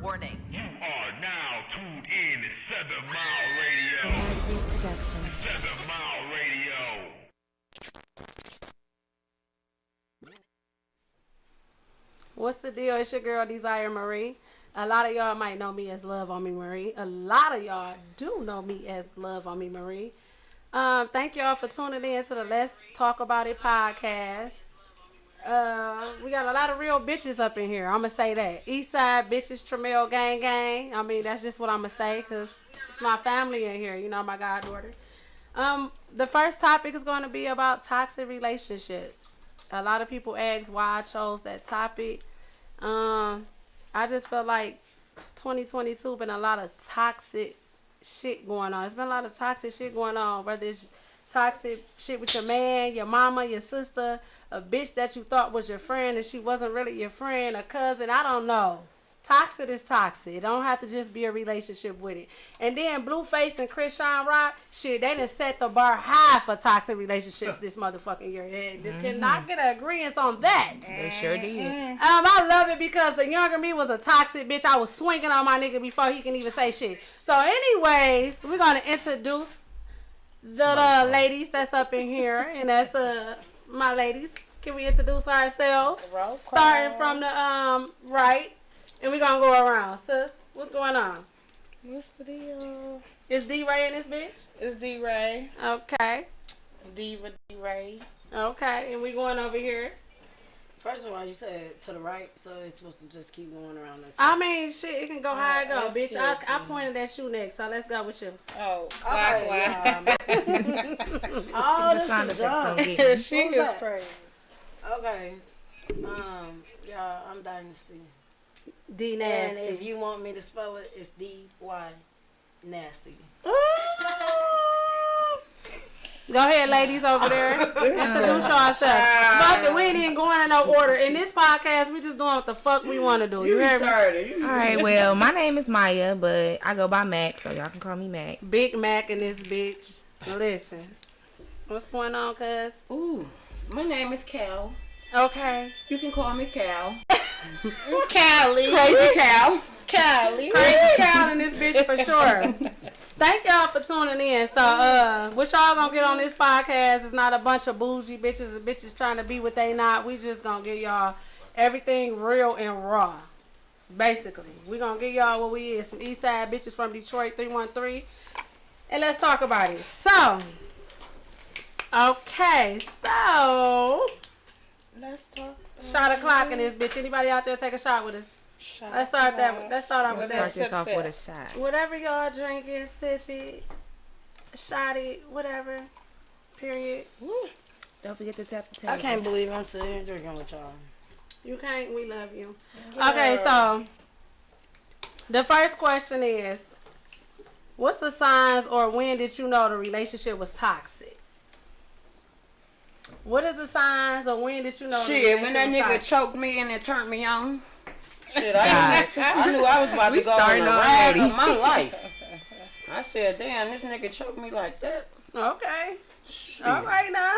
Warning. You are now tuned in to 7 Mile Radio. 7 Mile Radio. What's the deal? It's your girl Desire Marie. A lot of y'all might know me as Love on Me Marie. A lot of y'all do know me as Love on Me Marie. Thank y'all for tuning in to the Let's Talk About It podcast. We got a lot of real bitches up in here. I'm going to say that. Eastside bitches, Tramiel gang gang. I mean, that's just what I'm going to say because it's my family in here. You know, my goddaughter. The first topic is going to be about toxic relationships. A lot of people ask why I chose that topic. I just feel like 2022 been a lot of toxic shit going on. It's been a lot of toxic shit going on, whether it's toxic shit with your man, your mama, your sister, a bitch that you thought was your friend and she wasn't really your friend, a cousin, I don't know. Toxic is toxic. It don't have to just be a relationship with it. And then Blueface and Chris Sean Rock, shit, they done set the bar high for toxic relationships this motherfucking year. They cannot get an agreement on that. They sure did. I love it because the younger me was a toxic bitch. I was swinging on my nigga before he can even say shit. So anyways, we're going to introduce the ladies that's up in here. And that's my ladies. Can we introduce ourselves? Starting from the right. And we're going to go around. Sis, what's going on? What's the deal? Is D-Ray in this bitch? It's D-Ray. Okay. Diva D-Ray. Okay. And we going over here. First of all, you said to the right, so it's supposed to just keep going around this. I mean, shit, it can go how it go, bitch. I excuse me. pointed at you next, so let's go with you. Oh, Okay, clockwise. oh, this sound is effects John. don't get She me. is crazy. Okay. Yeah, I'm Dynasty. D And nasty. if you want me to spell it, it's D-Y nasty. Go ahead, ladies over there. Introduce yourselves. Fuck it, we ain't even going in no order. In this podcast, we just doing what the fuck we want to do. You hear me? All right, well, my name is Maya, but I go by Mac, so y'all can call me Mac. Big Mac in this bitch. Listen. What's going on, cuz? Ooh, my name is Cal. Okay. You can call me Cal. Callie. Crazy Cal. Callie. Crazy cow in this bitch for sure. Thank y'all for tuning in. So, what y'all gonna get on this podcast is not a bunch of bougie bitches and bitches trying to be what they not. We just gonna give y'all everything real and raw. Basically. We gonna give y'all what we is. Some east side bitches from Detroit 313. And let's talk about it. So, okay, so Let's talk. shot o'clock in this bitch. Anybody out there take a shot with us? Let's start that. Let's start off with Start that. this off with a shot. Whatever y'all drinking, sip it, shot it, whatever. Period. Don't forget to tap the I table. can't believe I'm sitting here drinking with y'all. You can't. We love you. Okay, so the first question is, what's the signs or when did you know the relationship was toxic? What is the signs or when did you know the Shit, relationship when that was nigga toxic? choked me and it turned me on. Shit, I knew I was about We to go on starting the ride already. of my life. I said, damn, this nigga choked me like that. Okay. Shit. All right now.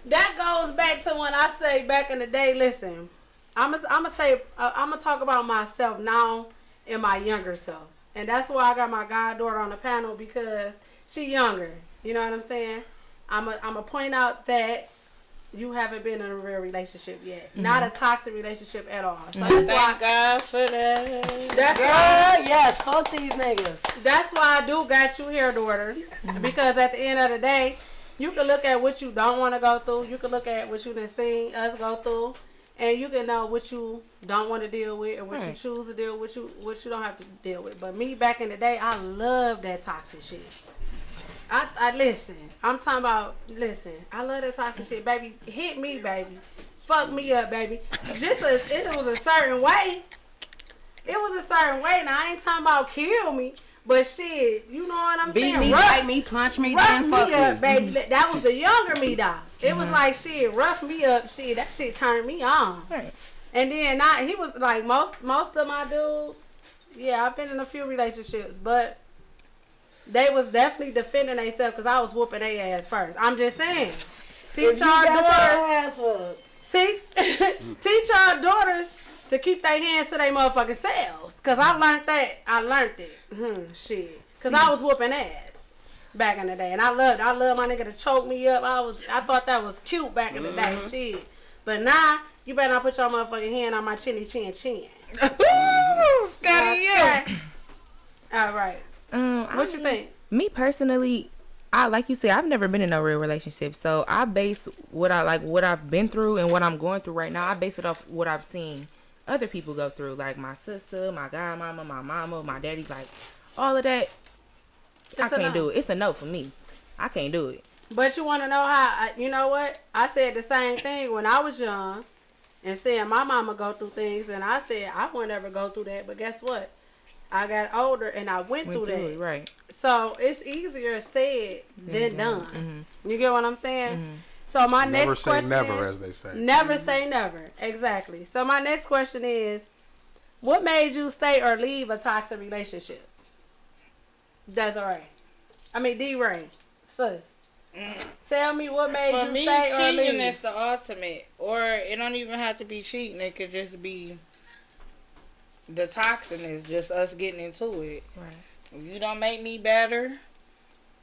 That goes back to when I say back in the day, listen, I'm gonna talk about myself now and my younger self. And that's why I got my goddaughter on the panel because she younger. You know what I'm saying? I'm gonna point out that you haven't been in a real relationship yet. Not a toxic relationship at all. So that's why Thank God for that. that's Girl, why yes, fuck these niggas. that's why I do got you here, daughter. Because at the end of the day, you can look at what you don't want to go through. You can look at what you done seen us go through. And you can know what you don't want to deal with and what you choose to deal with, what you don't have to deal with. But me, back in the day, I love that toxic shit. I listen. I'm talking about, listen. I love that toxic shit, baby. Hit me, baby. Fuck me up, baby. It was a certain way. It was a certain way. Now, I ain't talking about kill me. But shit, you know what I'm Beat saying? me, Rough- bite me, punch me, rough then fuck me up, me. baby. That was the younger me, though. It was like, shit, rough me up, shit. That shit turned me on. Right. And then he was like, most of my dudes, yeah, I've been in a few relationships, but they was definitely defending themselves because I was whooping their ass first. I'm just saying. If Teach you our got daughters. your ass whooped, Teach our daughters to keep their hands to their motherfucking selves. Cause I learned that. I learned it. Shit. Cause I was whooping ass back in the day, and I loved my nigga to choke me up. I thought that was cute back in the day. Shit. But now you better not put your motherfucking hand on my chinny chin chin. Ooh, Scotty, you. Okay. All right. What you think? Me personally, I like you said, I've never been in a real relationship, so I base what I've been through and what I'm going through right now. I base it off what I've seen other people go through, like my sister, my godmama, my mama, my daddy, like all of that. I can't do it. It's a no for me. I can't do it. But you want to know how? You know what? I said the same thing when I was young, and seeing my mama go through things, and I said I would never go through that. But guess what? I got older and I went through that. It, right. So it's easier said than done. You get what I'm saying? So my next question never say never, is, as they say. Never say never. Exactly. So my next question is, what made you stay or leave a toxic relationship? Desiree. I mean D-Ray. Sis. Tell me what made For you me, stay or cheating leave. is the ultimate. Or it don't even have to be cheating. It could just be the toxicness, just us getting into it. Right. If you don't make me better,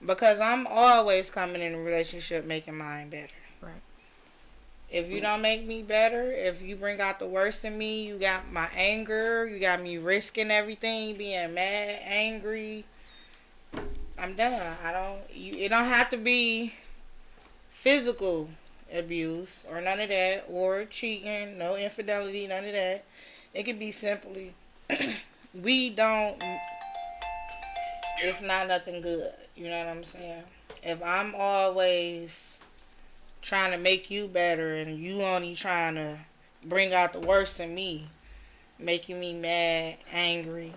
because I'm always coming in a relationship making mine better. Right. If you don't make me better, if you bring out the worst in me, you got my anger, you got me risking everything, being mad, angry, I'm done. It don't have to be physical abuse or none of that, or cheating, no infidelity, none of that. It could be simply, it's not nothing good. You know what I'm saying? If I'm always trying to make you better and you only trying to bring out the worst in me, making me mad, angry,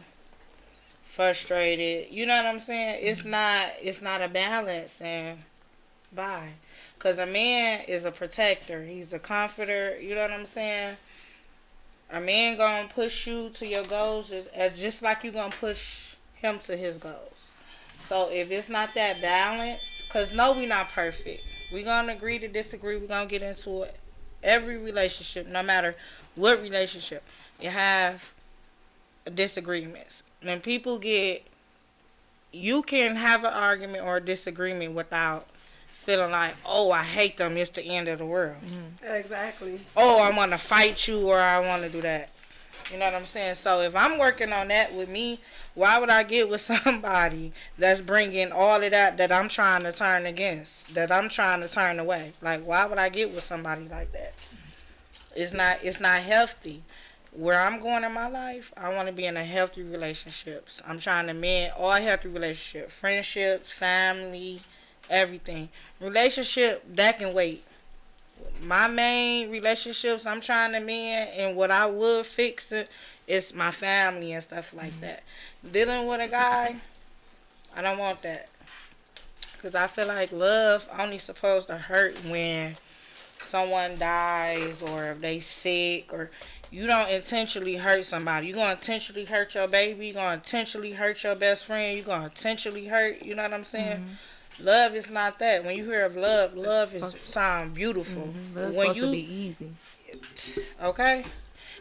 frustrated, you know what I'm saying? It's not a balance, and bye. Because a man is a protector. He's a comforter, you know what I'm saying? A man gonna push you to your goals just like you gonna push him to his goals. So if it's not that balance, because no, we not perfect. We gonna agree to disagree. We gonna get into it. Every relationship, no matter what relationship, you have disagreements. When people you can have an argument or a disagreement without feeling like, oh, I hate them, it's the end of the world. Exactly. Oh, I want to fight you, or I want to do that. You know what I'm saying? So if I'm working on that with me, why would I get with somebody that's bringing all of that I'm trying to turn against, that I'm trying to turn away? Like, why would I get with somebody like that? It's not healthy. Where I'm going in my life, I want to be in a healthy relationships. I'm trying to mend all healthy relationships, friendships, family, everything. Relationship, that can wait. My main relationships I'm trying to mend, and what I would fix is my family and stuff like that. Dealing with a guy, I don't want that. Because I feel like love only supposed to hurt when someone dies or if they sick, or you don't intentionally hurt somebody. You're going to intentionally hurt your baby. You're going to intentionally hurt your best friend. You're going to intentionally hurt, you know what I'm saying? Love is not that. When you hear of love is sound beautiful. Love's when supposed to be easy. Okay?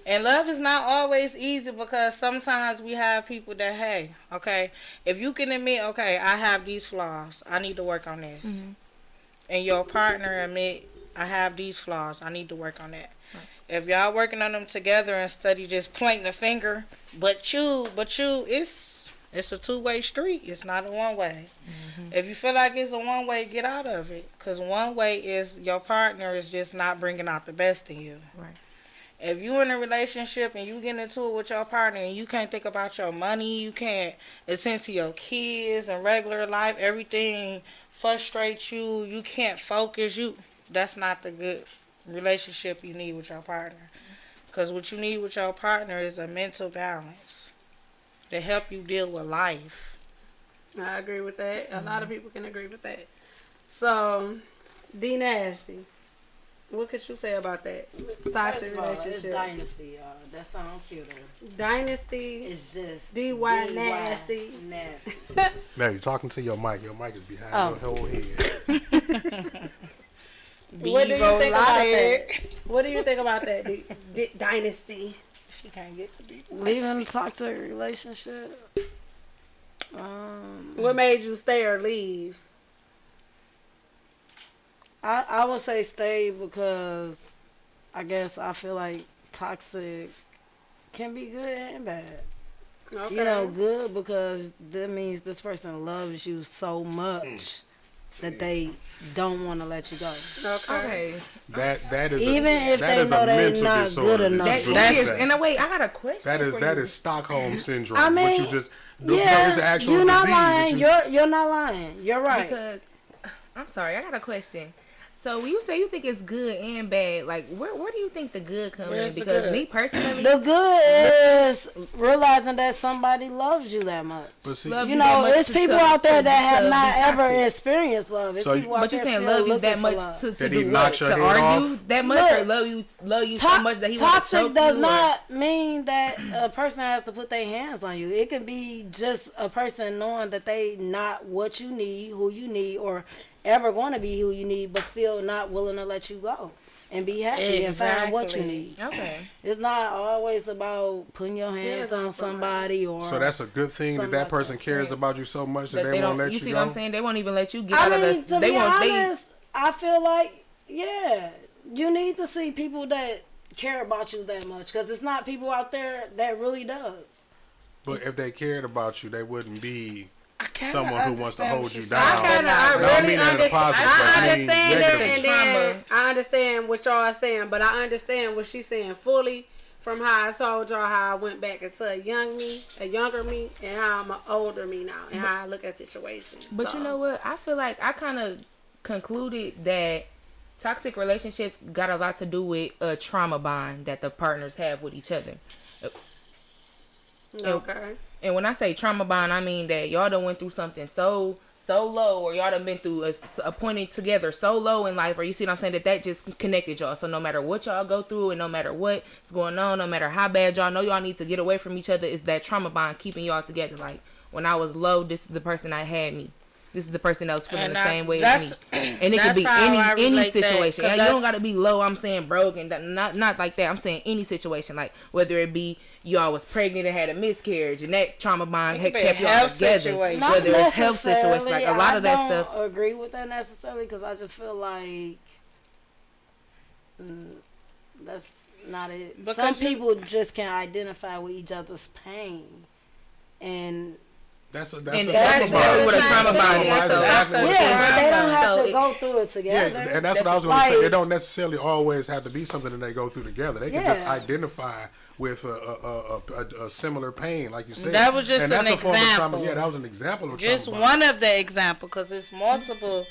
And love is not always easy, because sometimes we have people that, hey, okay, if you can admit, okay, I have these flaws, I need to work on this. And your partner admit, I have these flaws, I need to work on that. If y'all working on them together instead of just pointing the finger, but you, it's a two-way street. It's not a one-way. If you feel like it's a one-way, get out of it. Because one way is your partner is just not bringing out the best in you. Right. If you in a relationship and you get into it with your partner and you can't think about your money, you can't attend to your kids and regular life, everything frustrates you, you can't focus, that's not the good relationship you need with your partner. Because what you need with your partner is a mental balance to help you deal with life. I agree with that. A lot of people can agree with that. So, D Nasty, what could you say about that? First Toxic of all, it's relationship. Dynasty, y'all. That sound cuter. Dynasty. It's just D-Y nasty. Nasty. Man, you're talking to your mic. Your mic is behind your whole head. What do you think about that? What do you think about that? Dynasty. She can't get the deep. Leaving a toxic relationship. What made you stay or leave? I would say stay because I guess I feel like toxic can be good and bad. Okay. You know, good because that means this person loves you so much that they don't want to let you go. Okay. That is Even if that they is know a they're mental not disorder. good enough. That- That's- that- In a way, I got a question. for that you. is Stockholm syndrome. I mean, what you just no, Yeah, it's an actual you're not disease that lying. you- You're not lying. You're right. Because I'm sorry, I got a question. So when you say you think it's good and bad, like where do you think the good come Where's in? the Because good? me personally, The good is realizing that somebody loves you that much. But see, Love You that know, much it's to- people to- out there to- that to have be not ever toxic. experienced love. It's So you- people out But you there saying still love you looking that for much love. to That he do knocks what? your To head argue off? that much, or Look, love you so much that he want to Toxic choke does you? not mean that a person has to put their hands on you. It can be just a person knowing that they not what you need, who you need, or ever going to be who you need, but still not willing to let you go and be happy and find what you Exactly. need. Okay. It's not always about putting your hands Hands on on somebody or. So that's a good thing that Something that like person that. cares about you so much that That they, they won't don't. let You you see go. what I'm saying? They won't even let you get I out of mean, this. to They be won't. honest, I feel like, yeah, you need to see people that care about you that much because it's not people out there that really does. But if they cared about you, they wouldn't be I kinda someone who wants to understand hold what you she's down. I saying. kind of, I And I don't really mean that in a understand. positive way. I I mean understand it, negative. and then Trauma. I understand what y'all are saying, but I understand what she's saying fully from how I told y'all how I went back into a younger me, and how I'm an older me now, and how I look at situations. But So, you know what? I feel like I kind of concluded that toxic relationships got a lot to do with a trauma bond that the partners have with each other. okay. And when I say trauma bond, I mean that y'all done went through something so low, or y'all done been through a point together so low in life, or you see what I'm saying, that just connected y'all. So no matter what y'all go through and no matter what's going on, no matter how bad y'all know y'all need to get away from each other, is that trauma bond keeping y'all together. Like when I was low, this is the person that had me. This is the person that was feeling And the I- same way as me. that's- And it could that's be how I any relate that, situation. 'cause And you don't that's- gotta be low. I'm saying broke and not like that. I'm saying any situation, like whether it be y'all was pregnant and had a miscarriage, and that trauma bond It had could be a kept y'all health together. situation. Not Whether it's health necessarily. situation, like a lot of that I stuff. don't agree with that necessarily because I just feel like that's not it. Some Because you- people just can't identify with each other's pain, and That's And a that's trauma what a bond. trauma bond is. That's So exactly that's what yeah, it but is. they don't have So to it- go through it Yeah, together. and that's what I was going to say. Like- It don't necessarily always have to be something that they go through together. They can just Yeah. identify with a similar pain, like you said. That was just and that's an a form of trauma. example. Yeah, that was an example of Just trauma bond. one of the examples, because it's multiple,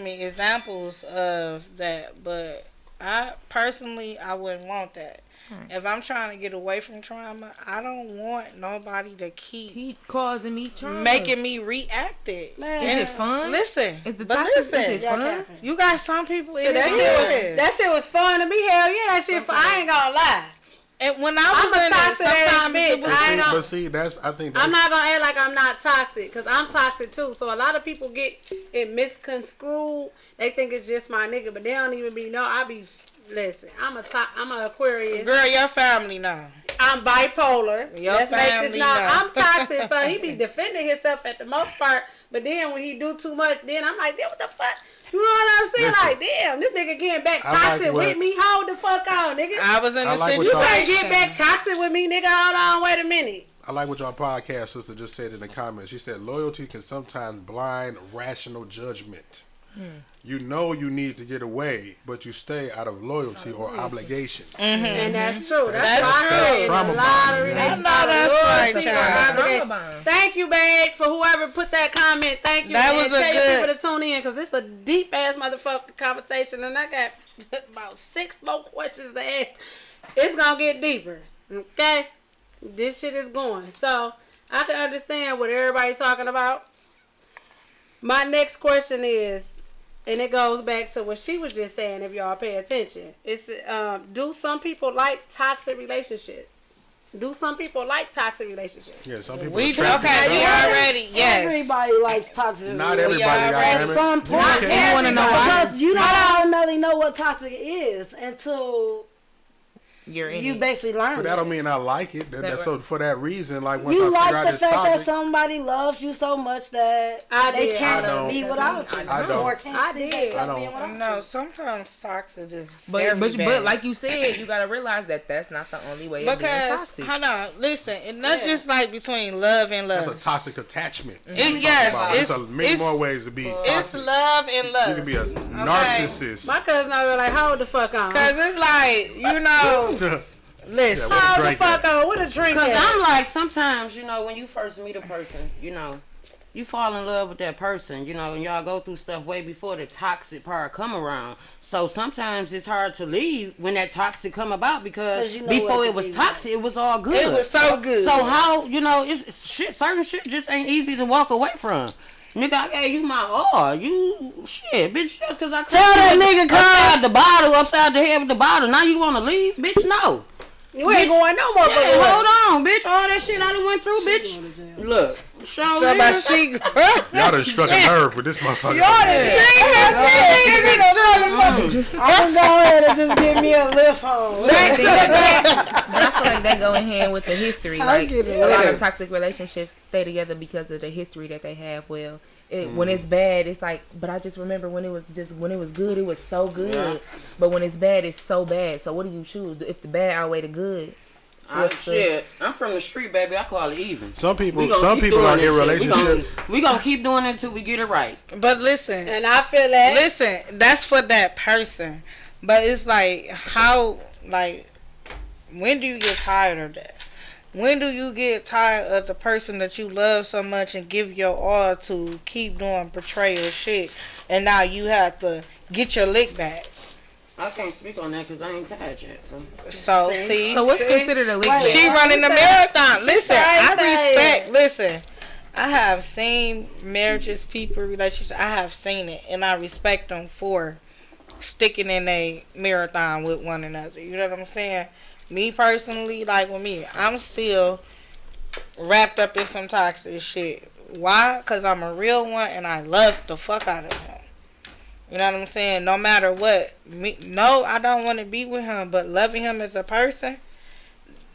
examples of that. But I personally, I wouldn't want that. If I'm trying to get away from trauma, I don't want nobody to keep causing me trauma. making me react it. Man, Is it fun? Listen, Is the but toxic? listen, Is it Y'all fun? capping. you got some people. It That is. shit was fun to me. Hell yeah, that shit. I ain't gonna lie. And when I I'm was a in it, toxic ass sometimes bitch. it was I ain't gonna- But see, I think that's, I'm not gonna act like I'm not toxic, cause I'm toxic too. So a lot of people get it misconstrued. They think it's just my nigga, but they don't even be know. Listen. I'm an Aquarius. girl, your family now. I'm bipolar. Your Let's make this family now. know. I'm toxic, so he be defending himself at the most part. But then when he do too much, then I'm like, damn, what the fuck? You know what I'm saying? Listen. Like, damn, this nigga getting back I like toxic what- with me. Hold the fuck on, nigga. I was in I the like what situation. y'all- Can't get back toxic with me, nigga. Hold on, wait a minute. I like what your podcast sister just said in the comments. She said loyalty can sometimes blind rational judgment. You know you need to get away, but you stay out of loyalty or obligation. And that's true. That's why true. I said Trauma a lot bond. of I relations know out of that's loyalty right, and child. obligation. Trauma bond. Thank you, babe, for whoever put that comment. Thank you. That and was a tell your good- people to tune in because it's a deep ass motherfucking conversation, and I got about 6 more questions to ask. It's gonna get deeper. Okay, this shit is going. So I can understand what everybody's talking about. My next question is, and it goes back to what she was just saying. If y'all pay attention, it's do some people like toxic relationships? Do some people like toxic relationships? Yeah, some people We are trapped in okay. We toxic- already yes. Everybody likes toxic. Not relationships. everybody, already- goddamn At it. some point, You wanna know why? because you don't ultimately know what toxic is until you're in you it. basically learn. But that don't mean I like it. That's so for that reason, like once You I figure like out the this fact topic, that somebody loves you so much that I they did. can't I don't. be without you. I don't. Or can't I see did. themselves I being don't. without No, you. sometimes toxic is But very but bad. like you said, you gotta realize that that's not the only way of being Because toxic. hold on, listen, and that's just like between love and love. That's a toxic attachment. Yes, There's many more ways to be It's toxic. love and love. You can be a narcissist. My cousin over like, hold the fuck on. Cause it's like, you know, listen. Yeah, Hold the drink fuck at? on. What a drink Because at? I'm like, sometimes, you know, when you first meet a person, you know, you fall in love with that person, you know, and y'all go through stuff way before the toxic part come around. So sometimes it's hard to leave when that toxic come about because 'Cause you know before what it to was do. toxic, it was all good. It was so good. So how, you know, it's shit, certain shit just ain't easy to walk away from. Nigga, I gave you my all. You, shit, bitch, just because I Tell that nigga, upside the bottle, upside the head with the bottle. Now you want to leave? Bitch, no. You ain't going no more. Yeah, but hold on, bitch. All that shit I done went through, bitch. Look, show Somebody this. she Y'all done struck a nerve with this motherfucker. I'm gonna go ahead and just give me a lift home. But I feel like that go in hand with the history. Like get it. a lot of toxic relationships stay together because of the history that they have. Well, when it's bad, it's like, but I just remember when it was good, it was so good. Yeah. But when it's bad, it's so bad. So what do you choose? If the bad outweigh the good? Shit, I'm from the street, baby. I call it even. Some We people gonna keep doing are this in shit. relationships. We gonna keep doing it until we get it right. But listen, And I feel that. listen, that's for that person. But it's like how, like, when do you get tired of that? When do you get tired of the person that you love so much and give your all to keep doing betrayal shit, and now you have to get your lick back? I can't speak on that because I ain't tired yet. So see, So what's considered a lick she back? running the marathon. Listen, I tired. respect. Listen, I have seen marriages, people, relationships. I have seen it, and I respect them for sticking in a marathon with one another. You know what I'm saying? Me personally, like with me, I'm still wrapped up in some toxic shit. Why? Because I'm a real one, and I love the fuck out of him. You know what I'm saying? No matter what. No, I don't want to be with him, but loving him as a person,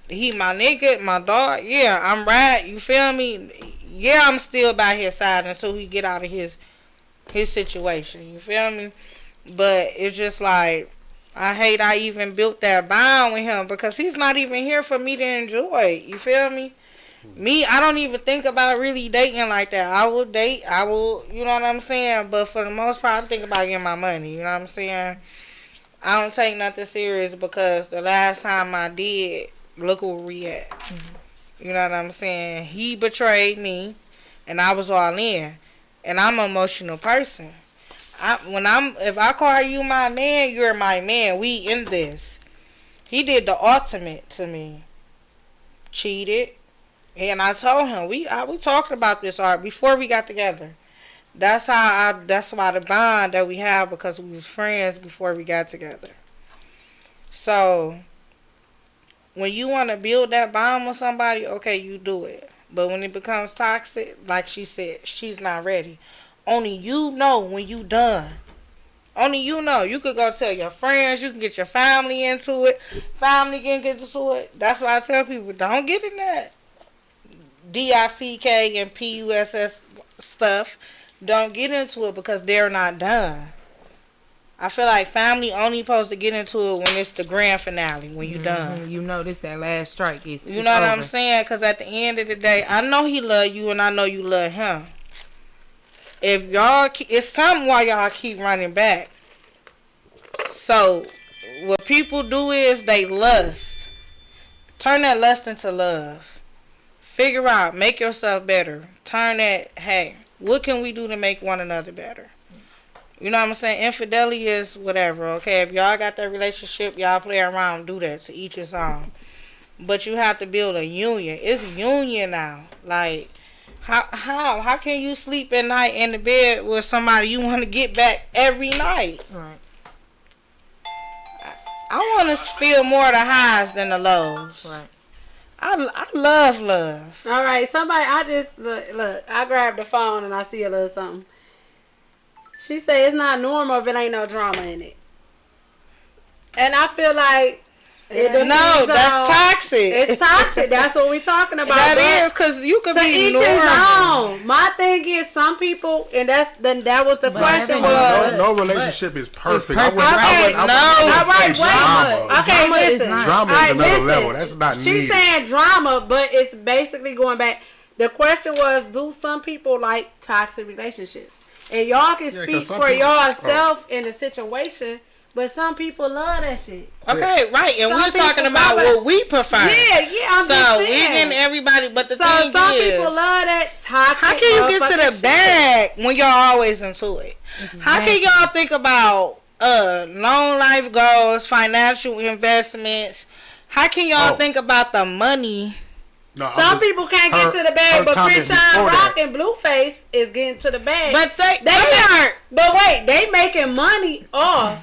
he my nigga, my dog. Yeah, I'm right. You feel me? Yeah, I'm still by his side until he get out of his situation. You feel me? But it's just like, I hate I even built that bond with him because he's not even here for me to enjoy. You feel me? Me, I don't even think about really dating like that. I will date. I will, you know what I'm saying? But for the most part, I think about getting my money. You know what I'm saying? I don't take nothing serious because the last time I did, look where we at. You know what I'm saying? He betrayed me, and I was all in. And I'm an emotional person. If I call you my man, you're my man. We in this. He did the ultimate to me. Cheated. And I told him, we talked about this art before we got together. That's why the bond that we have, because we was friends before we got together. So when you want to build that bond with somebody, okay, you do it. But when it becomes toxic, like she said, she's not ready. Only you know when you done. Only you know. You could go tell your friends. You can get your family into it. Family can get into it. That's why I tell people, don't get in that DICK and PUSS stuff. Don't get into it because they're not done. I feel like family only supposed to get into it when it's the grand finale, when you done. You know this that last strike is. You know what I'm saying? Because at the end of the day, I know he love you and I know you love him. If y'all, it's something why y'all keep running back. So what people do is they lust. Turn that lust into love. Figure out, make yourself better. Turn that, hey, what can we do to make one another better? You know what I'm saying? Infidelity is whatever, okay? If y'all got that relationship, y'all play around, do that, to each his own. But you have to build a union. It's a union now. Like, how can you sleep at night in the bed with somebody you want to get back every night? Right. I want to feel more of the highs than the lows. Right. I love love. All right, somebody, I just, look, I grabbed the phone and I see a little something. She said it's not normal if it ain't no drama in it. And I feel like It depends No, that's on- toxic. It's toxic. That's what we're talking about. That but is because you could to be each his normal. own. My thing is, some people, and that was the question But- was. No relationship is perfect. perfect. Okay, I no. wouldn't say Alright, drama. Okay, Drama is listen. not- Drama is Alright, another listen. level. That's not She's needed. saying drama, but it's basically going back. The question was, do some people like toxic relationships? And y'all can Yeah, 'cause speak some for people- yourself in the situation, but some people love that shit. Okay, right. And Some we're talking people about love it. what we prefer. Yeah, I'm just So we saying. getting everybody, but the So thing some is, people love that toxic. how can you get to the motherfucking shit. bag when y'all always into it? How can y'all think about long life goals, financial investments? How can y'all think about the money? No, I'm Some just- people can't her- get to the her bag, but comment Krishan before Rock that. and Blueface is getting to the bag. But they They are But wait, they making money off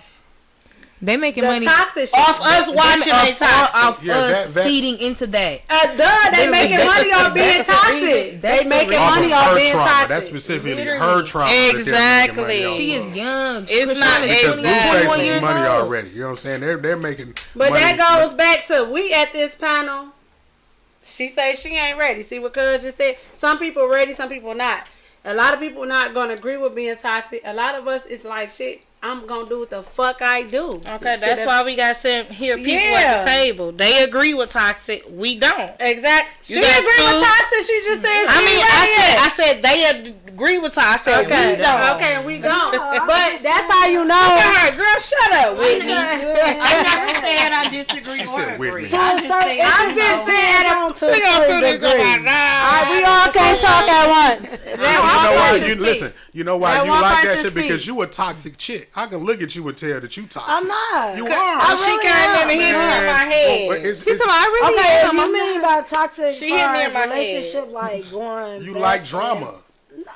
They making the money toxic shit. off us watching they toxic. off Yeah, us that- feeding into that. They Literally, making that's money the- off being that's the reason. toxic. That's They the making reason. Off money of off her being trauma. toxic. That's specifically Literally. her trauma. that they're making Exactly. money off She of. is young. It's Krishan not- is Because 20, Blueface 21 is years money old. already. You know what I'm saying? They're making. But money. that goes back to we at this panel. She say she ain't ready. See what Cuz just said? Some people ready, some people not. A lot of people not gonna agree with being toxic. A lot of us it's like shit. I'm gonna do what the fuck I do. Okay, Shit that's that- why we got here people Yeah. at the table. They agree with toxic. We don't. Exactly. She You got agree with two- toxic. She just said she I mean, ain't ready yet. I said they agree with toxic. I said Okay, we don't. okay, we don't. I'm But just that's saying. how you know. Look at her, girl. Shut up, Whitney. I never said I disagree She or said with agree. me. I just said I'm just saying. on to We gonna do a this degree. about now. All right, we all can't talk at once. You know why? You listen. You know why Let you one like that person shit? Because speak. you a toxic chick. I can look at you and tell that you toxic. I'm not. You I are. She really came am. in and hit me in my Well, head. it's- She's talking about, I really Okay, if am. you I'm mean by toxic She hit me in my relationship, like going. you back like and- drama.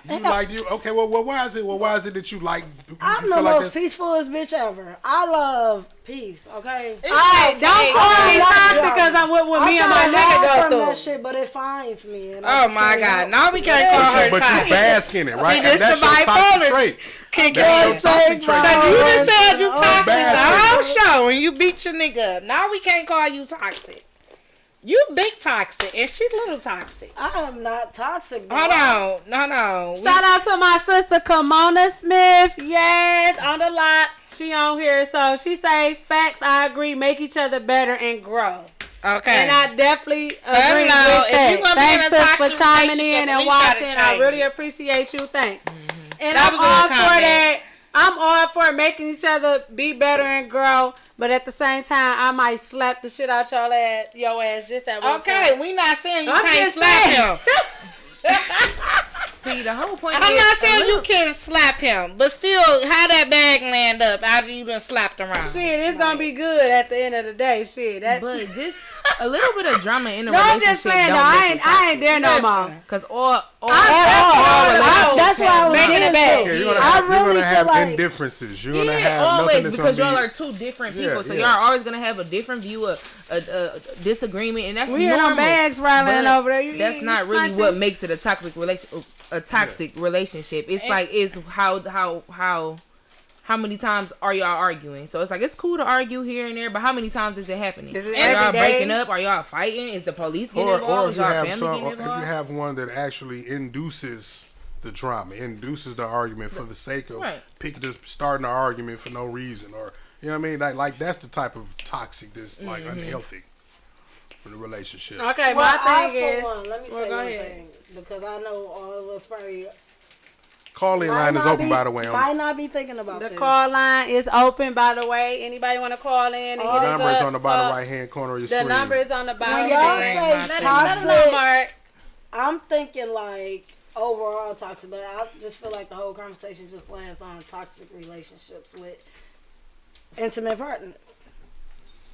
You like you okay? Well, why is it? Well, why is it that you like? You I'm feel the like most peacefulest bitch ever. I love peace. Okay. All right, don't call me like toxic drama. because I'm with I'm me and trying my to hide nigga from go that through. shit, but it finds me. And I Oh just my can't God! help Now we can't call her But you toxic. bask in it, right? See, And this that's the your toxic bipolar trait. kick That's your in. toxic trait. Cause you just said you Oh, toxic the bastard. whole show and you beat your nigga up. Now we can't call you toxic. You big toxic and she little toxic. I am not toxic. Hold on, no. Shout out to my sister Kimona Smith. Yes, on the lots. She on here. So she say, facts, I agree. Make each other better and grow. Okay. And I definitely agree Hello, with if that. you gonna be in Thanks a sis, for toxic chiming relationship, in at and least gotta watching. I change really it. appreciate you. Thanks. And That I'm was a all good for comment. that. I'm all for making each other be better and grow. But at the same time, I might slap the shit out your ass just at one Okay, point. we not saying you I'm can't just slap saying. him. See, the whole point I'm is not a saying you little- can slap him, but still, how that bag land up after you done slapped around? Shit, it's gonna be good at the end of the day. Shit, that. But just a little bit of drama in a No, I'm relationship just saying. don't No, make I it ain't toxic. there no more. Listen. Cause all all That's why I was Making it getting back. to. Yeah, you're I gonna really have feel like indifferences. You're gonna Yeah, have always nothing that's because gonna y'all be. are two different Yeah, people, so yeah. y'all are always gonna have a different view of a disagreement, and that's We hear normal. them bags rattling But over there. You that's not it's really touching. what makes it a toxic relation. A toxic relationship. It's like it's how many times are y'all arguing? So it's like it's cool to argue here and there, but how many times is it happening? Is it Are y'all every day? breaking up? Are y'all fighting? Is the police getting Or involved? if Is you y'all have family some, getting if you involved? have one that actually induces the drama, induces the argument for the sake of Right. just starting an argument for no reason, or you know what I mean? Like that's the type of toxic that's like Mm-hmm. unhealthy in a relationship. Okay, Well, my thing is. let me Well, say go one ahead. thing because I know all of us probably Call-in might line is not open, be- by the way. Might not be thinking about The this. call line is open, by the way. Anybody want to call in and The hit The us number is up? on the bottom So, right hand corner of your The screen. number is on the bottom. When y'all Let say it- let them know, toxic, Mark. I'm thinking like overall toxic, but I just feel like the whole conversation just lands on toxic relationships with intimate partners,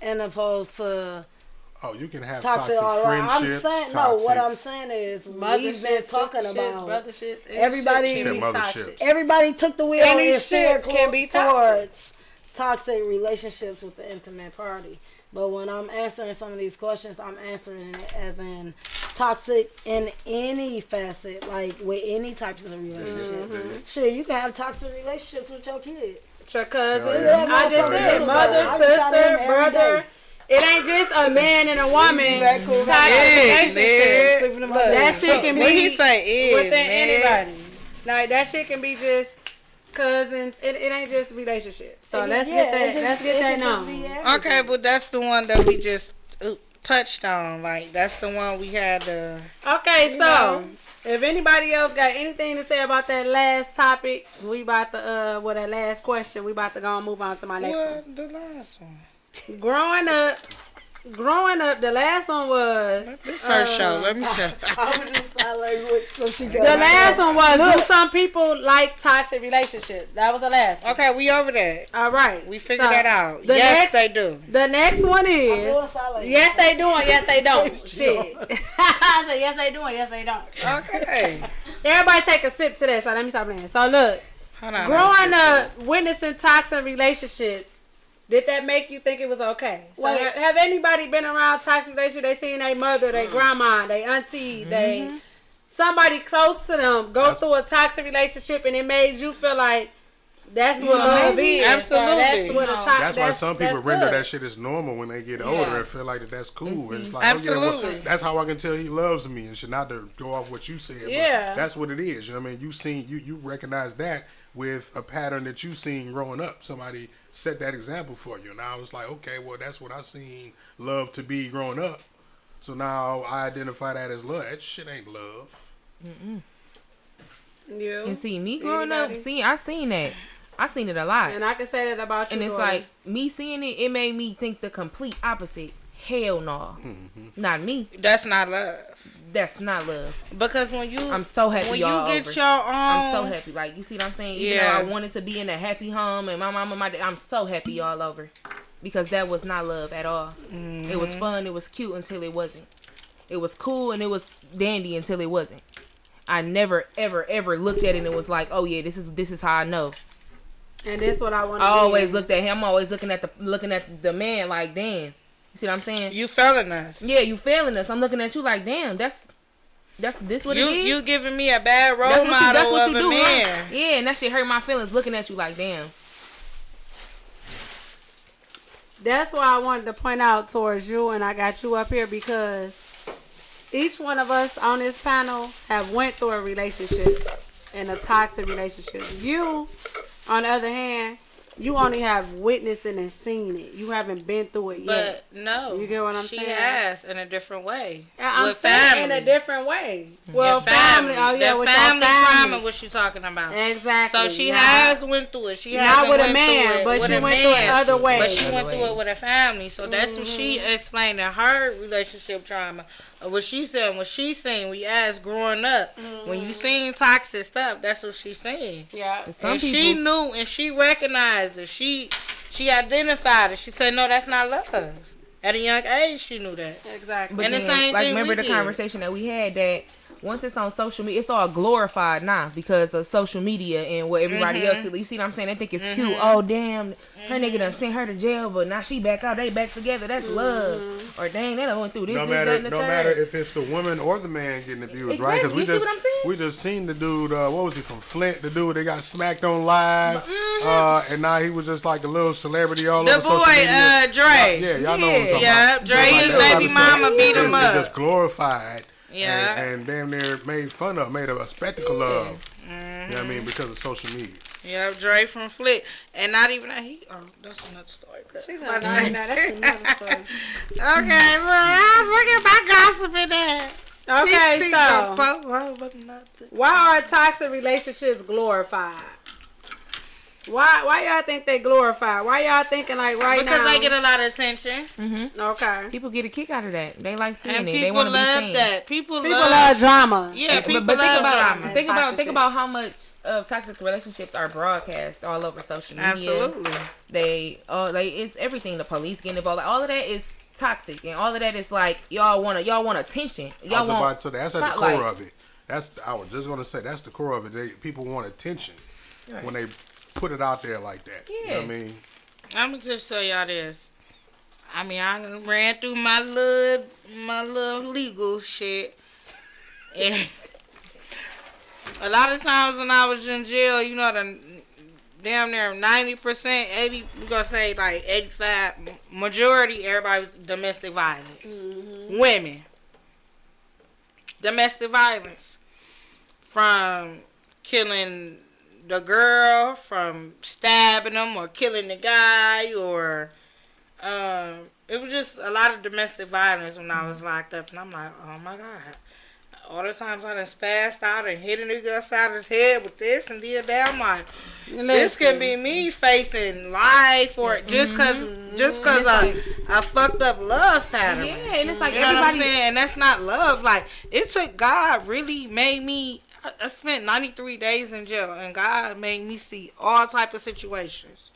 and opposed to Oh, you can have toxic toxic all around. I'm friendships. saying toxic, what I'm saying is we've been talking about everybody- She said motherships. everybody took the wheel Any and steered shit can be towards toxic relationships with the intimate party. But when I'm answering some of these questions, I'm answering it as in toxic in any facet, like with any types of relationship. Shit, you can have toxic relationships with your kids. Your cousin. Yeah, I just yeah. said Yeah. mother, I be telling sister, them every brother. day. it ain't just a man and a woman back cool. toxic relationship. Sleeping in my That shit can What he be say is, within man. anybody. Like that shit can be just cousins. It ain't just relationships. So let's get that known. Okay, but that's the one that we just touched on. Like, that's the one we had to... Okay, so if anybody else got anything to say about that last topic, we about to that last question, we about to go and move on to my next one. What the last one? Growing up, the last one was This her show. Let me show. I was just sign language, so she got the last one was do some people like toxic relationships. That was the last one. Okay, we over that. All right, We figured that out. the Yes, next- they do. The next one is doing sign language. yes they do and yes they don't. Shit. I said yes they do and yes they don't. Okay. Everybody take a sip to that. So let me stop playing. So look, Hold on. growing up, witnessing toxic relationships. Did that make you think it was okay? So Wait. have anybody been around toxic relationship? They seen their mother, their grandma, their auntie, they somebody close to them go through a toxic relationship, and it made you feel like that's what love is. Absolutely. Or that's what a toxic. That's why some people that's render good. that shit as normal when they get older and feel like that's cool. And it's like, Absolutely. oh, yeah, well, that's how I can tell he loves me and shit. Not to go off what you said, Yeah. but that's what it is. You know what I mean? You recognize that with a pattern that you seen growing up. Somebody set that example for you, and I was like, okay, well, that's what I seen love to be growing up. So now I identify that as love. That shit ain't love. You. And see, me growing up, Anybody? I seen that. I seen it a lot. And I can say that about you. And it's daughter. like, me seeing it, it made me think the complete opposite. Hell no. Not me. That's not love. That's not love. Because when you... I'm so happy when y'all you get over. your own... I'm so happy. Like, you see what I'm saying? Even Yeah. though I wanted to be in a happy home and my mom and my dad, I'm so happy y'all over. Because that was not love at all. It was fun. It was cute until it wasn't. It was cool and it was dandy until it wasn't. I never, ever, ever looked at it and was like, oh yeah, this is how I know. and this what I want to I always looked at him. I'm always looking at the man like, damn. You see what I'm saying? You failing us. Yeah, you failing us. I'm looking at you like, damn, that's this what You it is? you giving me a bad role That's model what of you a do, man. huh? Yeah, and that shit hurt my feelings looking at you like, damn. That's why I wanted to point out towards you, and I got you up here because each one of us on this panel have went through a relationship and a toxic relationship. You, on the other hand, you only have witnessed it and seen it. You haven't been through it yet. But no, You get what I'm she saying? has in a different way. I'm with saying family. in a different way. Well, Your family. Oh yeah, that with family your family. trauma. What she talking about? Exactly. So she Not- has went through it. She Not hasn't with a went man, through it but with she a went through it man. other ways. But she went Other through it ways. with a family. So that's what she explained in her relationship trauma. What she said, what she seen, we asked growing up. When you seen toxic stuff, that's what she seen. Yeah. Some And people, she knew and she recognized it. She identified it. She said, no, that's not love. At a young age, she knew that. Exactly. but and the then, same like, thing remember we the did. conversation that we had that once it's on social media, it's all glorified now because of social media and what everybody else. You see what I'm saying? They think it's cute. Oh damn, her nigga done sent her to jail, but now she back out. They back together. That's love. Or dang, they done went through this. No this, matter, that, and the no third. matter if it's the woman or the man getting abused, right? Exactly. You see what I'm saying? we just seen the dude. What was he from Flint? The dude that got smacked on live, and now he was just like a little celebrity all The over social media. boy, Dre. Yeah, y'all know what I'm talking Yeah, about. Dre, Just his that type baby of stuff. mama beat him It's up. just glorified. Yeah. and damn near made fun of, made a spectacle of. You know what I mean? Because of social media. Yeah, Dre from Flick. And not even that he... Oh, that's another story. She's not doing that. That's another story. Okay, look at my gossiping there. Okay, Tick, tick, so don't poke, but nothing. why are toxic relationships glorified? Why y'all think they glorified? Why y'all thinking like right now? Because they get a lot of attention. Okay. People get a kick out of that. They like seeing And it. They people want to be love seen. that. People People love... love drama. Yeah, people But think love about drama. think Toxic about how much of toxic relationships are broadcast all over social media. Absolutely. It's everything. The police getting involved. All of that is toxic, and all of that is like y'all want attention. I Y'all was about want to say that's at the spotlight. core of it. I was just gonna say that's the core of it. People want attention Right. when they put it out there like that. You know what I mean? I'm gonna just tell y'all this. I mean, I done ran through my little legal shit, and a lot of times when I was in jail, you know, damn near 90%, 80, we're going to say like 85, majority, everybody was domestic violence. Women. Domestic violence. From killing the girl, from stabbing them or killing the guy, or it was just a lot of domestic violence when I was locked up. And I'm like, oh my God. All the times I done spazzed out and hit a nigga upside his head with this and did that, I'm like, this could be me facing life, or just cause I fucked up love pattern. Yeah, and it's like You know what I'm everybody. saying? And that's not love. Like, it took God really made me. I spent 93 days in jail, and God made me see all type of situations.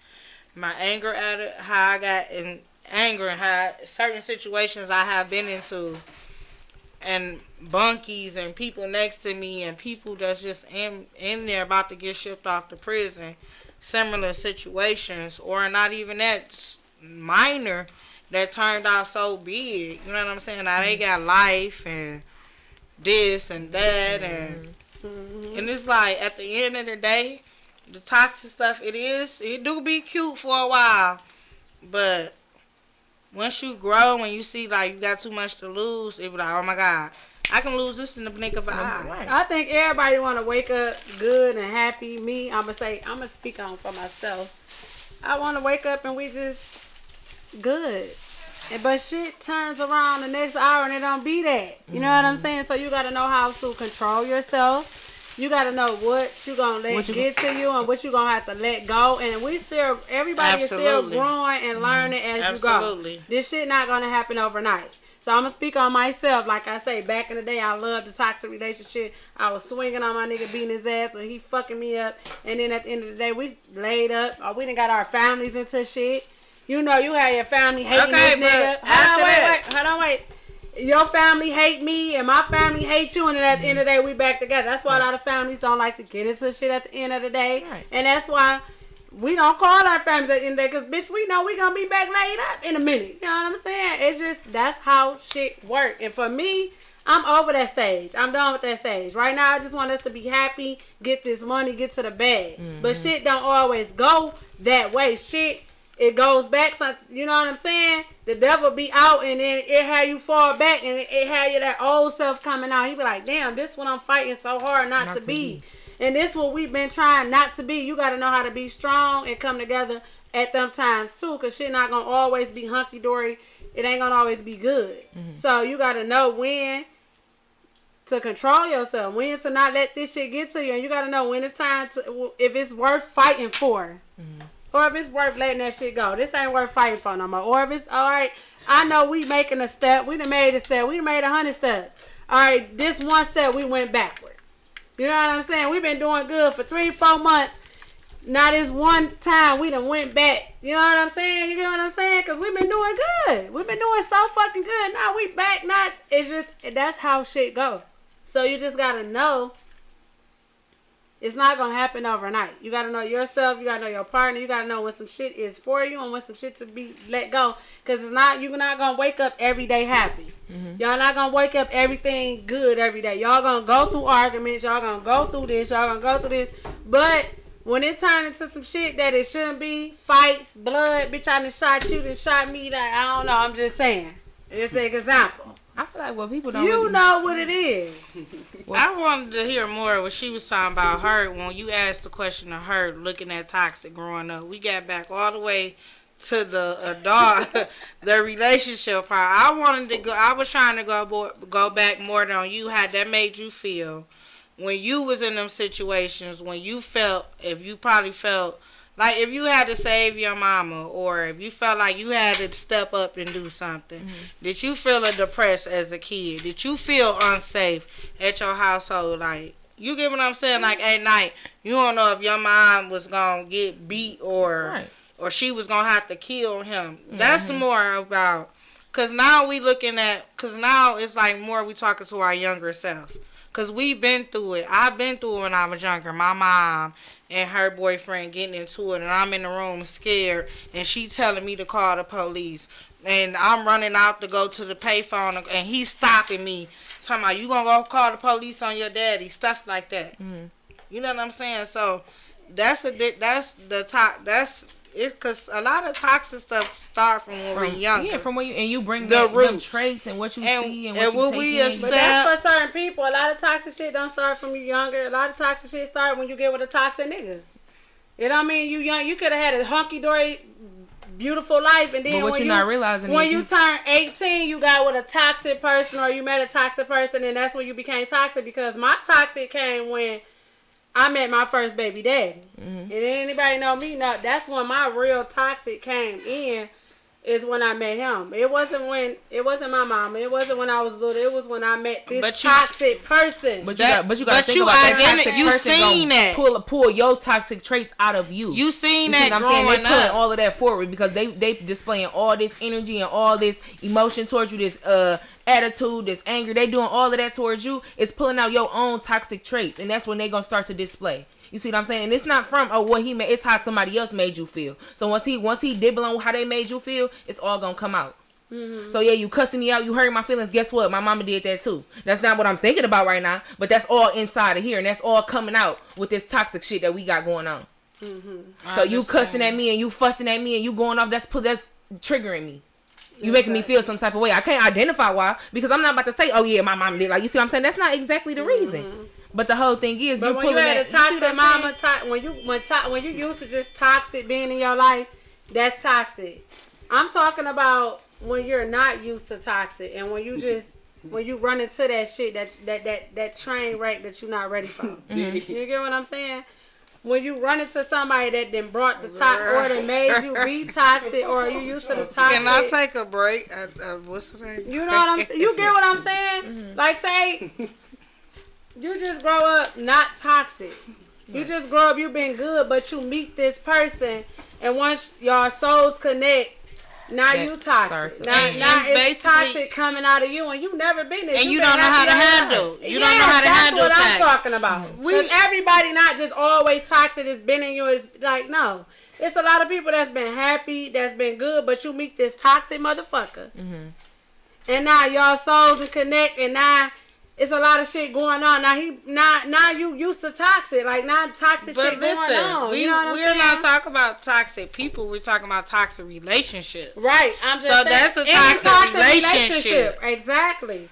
My anger at it, how I got in anger, and how certain situations I have been into, and bunkies and people next to me and people that's just in there about to get shipped off to prison. Similar situations, or not even that, minor, that turned out so big. You know what I'm saying? Now they got life and this and that, and it's like, at the end of the day, the toxic stuff, it do be cute for a while, but once you grow and you see like you got too much to lose, it be like, oh my God, I can lose this in the blink of an eye. I think everybody want to wake up good and happy. Me, I'm gonna speak on for myself. I want to wake up and we just good. But shit turns around the next hour and it don't be that. You know what I'm saying? So you got to know how to control yourself. You got to know what you going to let get to you and what you going to have to let go. And everybody is still growing and learning as you go. This shit not going to happen overnight. So I'm going to speak on myself. Like I say, back in the day, I loved the toxic relationship. I was swinging on my nigga, beating his ass, or he fucking me up. And then at the end of the day, we laid up. Or we done got our families into shit. You know, you had your family hating this nigga. Hold on, wait. Your family hate me and my family hate you, and then at the end of the day, we back together. That's why a lot of families don't like to get into shit at the end of the day. Right. And that's why we don't call our families at the end of the day, because, bitch, we know we going to be back laid up in a minute. You know what I'm saying? It's just, that's how shit work. And for me, I'm over that stage. I'm done with that stage. Right now, I just want us to be happy, get this money, get to the bag. But shit don't always go that way. Shit, it goes back. You know what I'm saying? The devil be out, and then it had you fall back, and it had you that old self coming out. You be like, damn, this what I'm fighting so hard not to be. And this what we've been trying not to be. You got to know how to be strong and come together at them times too, because shit not going to always be hunky-dory. It ain't going to always be good. So you got to know when to control yourself, when to not let this shit get to you, and you got to know when it's time to, if it's worth fighting for. Or if it's worth letting that shit go. This ain't worth fighting for no more. Or if it's, all right, I know we making a step. We done made a step. We done made 100 steps. All right, this one step, we went backwards. You know what I'm saying? We've been doing good for 3-4 months. Now this one time, we done went back. You know what I'm saying? You know what I'm saying? Because we've been doing good. We've been doing so fucking good. Now we back. It's just, that's how shit go. So you just got to know. It's not going to happen overnight. You got to know yourself. You got to know your partner. You got to know when some shit is for you and when some shit to be let go. Because you're not going to wake up every day happy. Y'all not going to wake up everything good every day. Y'all going to go through arguments. Y'all going to go through this. Y'all going to go through this. But when it turns into some shit that it shouldn't be, fights, blood, bitch, I done shot you, done shot me, like, I don't know. I'm just saying. It's an example. I feel like what people don't You know what it is. I wanted to hear more what she was talking about her when you asked the question of her looking at toxic growing up. We got back all the way to the adult, the relationship part. I was trying to go back more than on you, how that made you feel when you was in them situations, when you felt, if you probably felt like if you had to save your mama, or if you felt like you had to step up and do something. Did you feel depressed as a kid? Did you feel unsafe at your household? Like, you get what I'm saying? Like, at night, you don't know if your mom was going to get beat or she was going to have to kill him. That's more about, because now it's like more we talking to our younger self. Because we've been through it. I've been through it when I was younger. My mom and her boyfriend getting into it, and I'm in the room scared, and she telling me to call the police. And I'm running out to go to the payphone, and he's stopping me, talking about, you gonna go call the police on your daddy, stuff like that. You know what I'm saying? So that's the top. That's it, cause a lot of toxic stuff start from when we're younger. Yeah, from when you bring The them roots. traits and what you And- see and and what what you we take in. accept- But that's for certain people. A lot of toxic shit don't start from you younger. A lot of toxic shit start when you get with a toxic nigga. You know what I mean? You young, you could have had a hunky dory, beautiful life, and then But what when you're not realizing when is you turn 18, you got with a toxic person or you met a toxic person, and that's when you became toxic. Because my toxic came when I met my first baby daddy. And anybody know me? No, that's when my real toxic came in. Is when I met him. It wasn't my mama. It wasn't when I was little. It was when I met this toxic person. But you got to think about that toxic you person seen that. pull your toxic traits out of you. You seen You see that what I'm saying? They growing pulling up. all of that forward because they displaying all this energy and all this emotion towards you, this attitude, this anger. They doing all of that towards you. It's pulling out your own toxic traits, and that's when they gonna start to display. You see what I'm saying? And it's not from what he made. It's how somebody else made you feel. So once he dibble on how they made you feel, it's all gonna come out. So yeah, you cussing me out, you hurting my feelings. Guess what? My mama did that too. That's not what I'm thinking about right now, but that's all inside of here, and that's all coming out with this toxic shit that we got going on. So you cussing at me and you fussing at me and you going off. That's triggering me. You making me feel some type of way. I can't identify why because I'm not about to say, oh yeah, my mom did. Like, you see what I'm saying? That's not exactly the reason. But the whole thing is, But when you had a toxic mama, when you used to just toxic being in your life, that's toxic. I'm talking about when you're not used to toxic and when you just when you run into that shit that train wreck that you're not ready for. You get what I'm saying? When you run into somebody that then brought the or that made you be toxic or you used to the toxic. Can I take a break? What's the name? You know what I'm saying? You get what I'm saying? Like, say you just grow up not toxic. You just grow up, you been good, but you meet this person, and once your souls connect, now you toxic. Now it's toxic coming out of you, and you never been there. And you don't know how to handle. You don't know how to handle that's what I'm things. talking about. Because everybody not just always toxic that's been in you. It's like, no. It's a lot of people that's been happy, that's been good, but you meet this toxic motherfucker. And now y'all souls will connect, and now it's a lot of shit going on. Now you used to toxic. Like, now toxic shit going on. You know what I'm we're saying? not talking about toxic people. We're talking about toxic relationships. Right. I'm just saying. That's a Any toxic relationship. Exactly.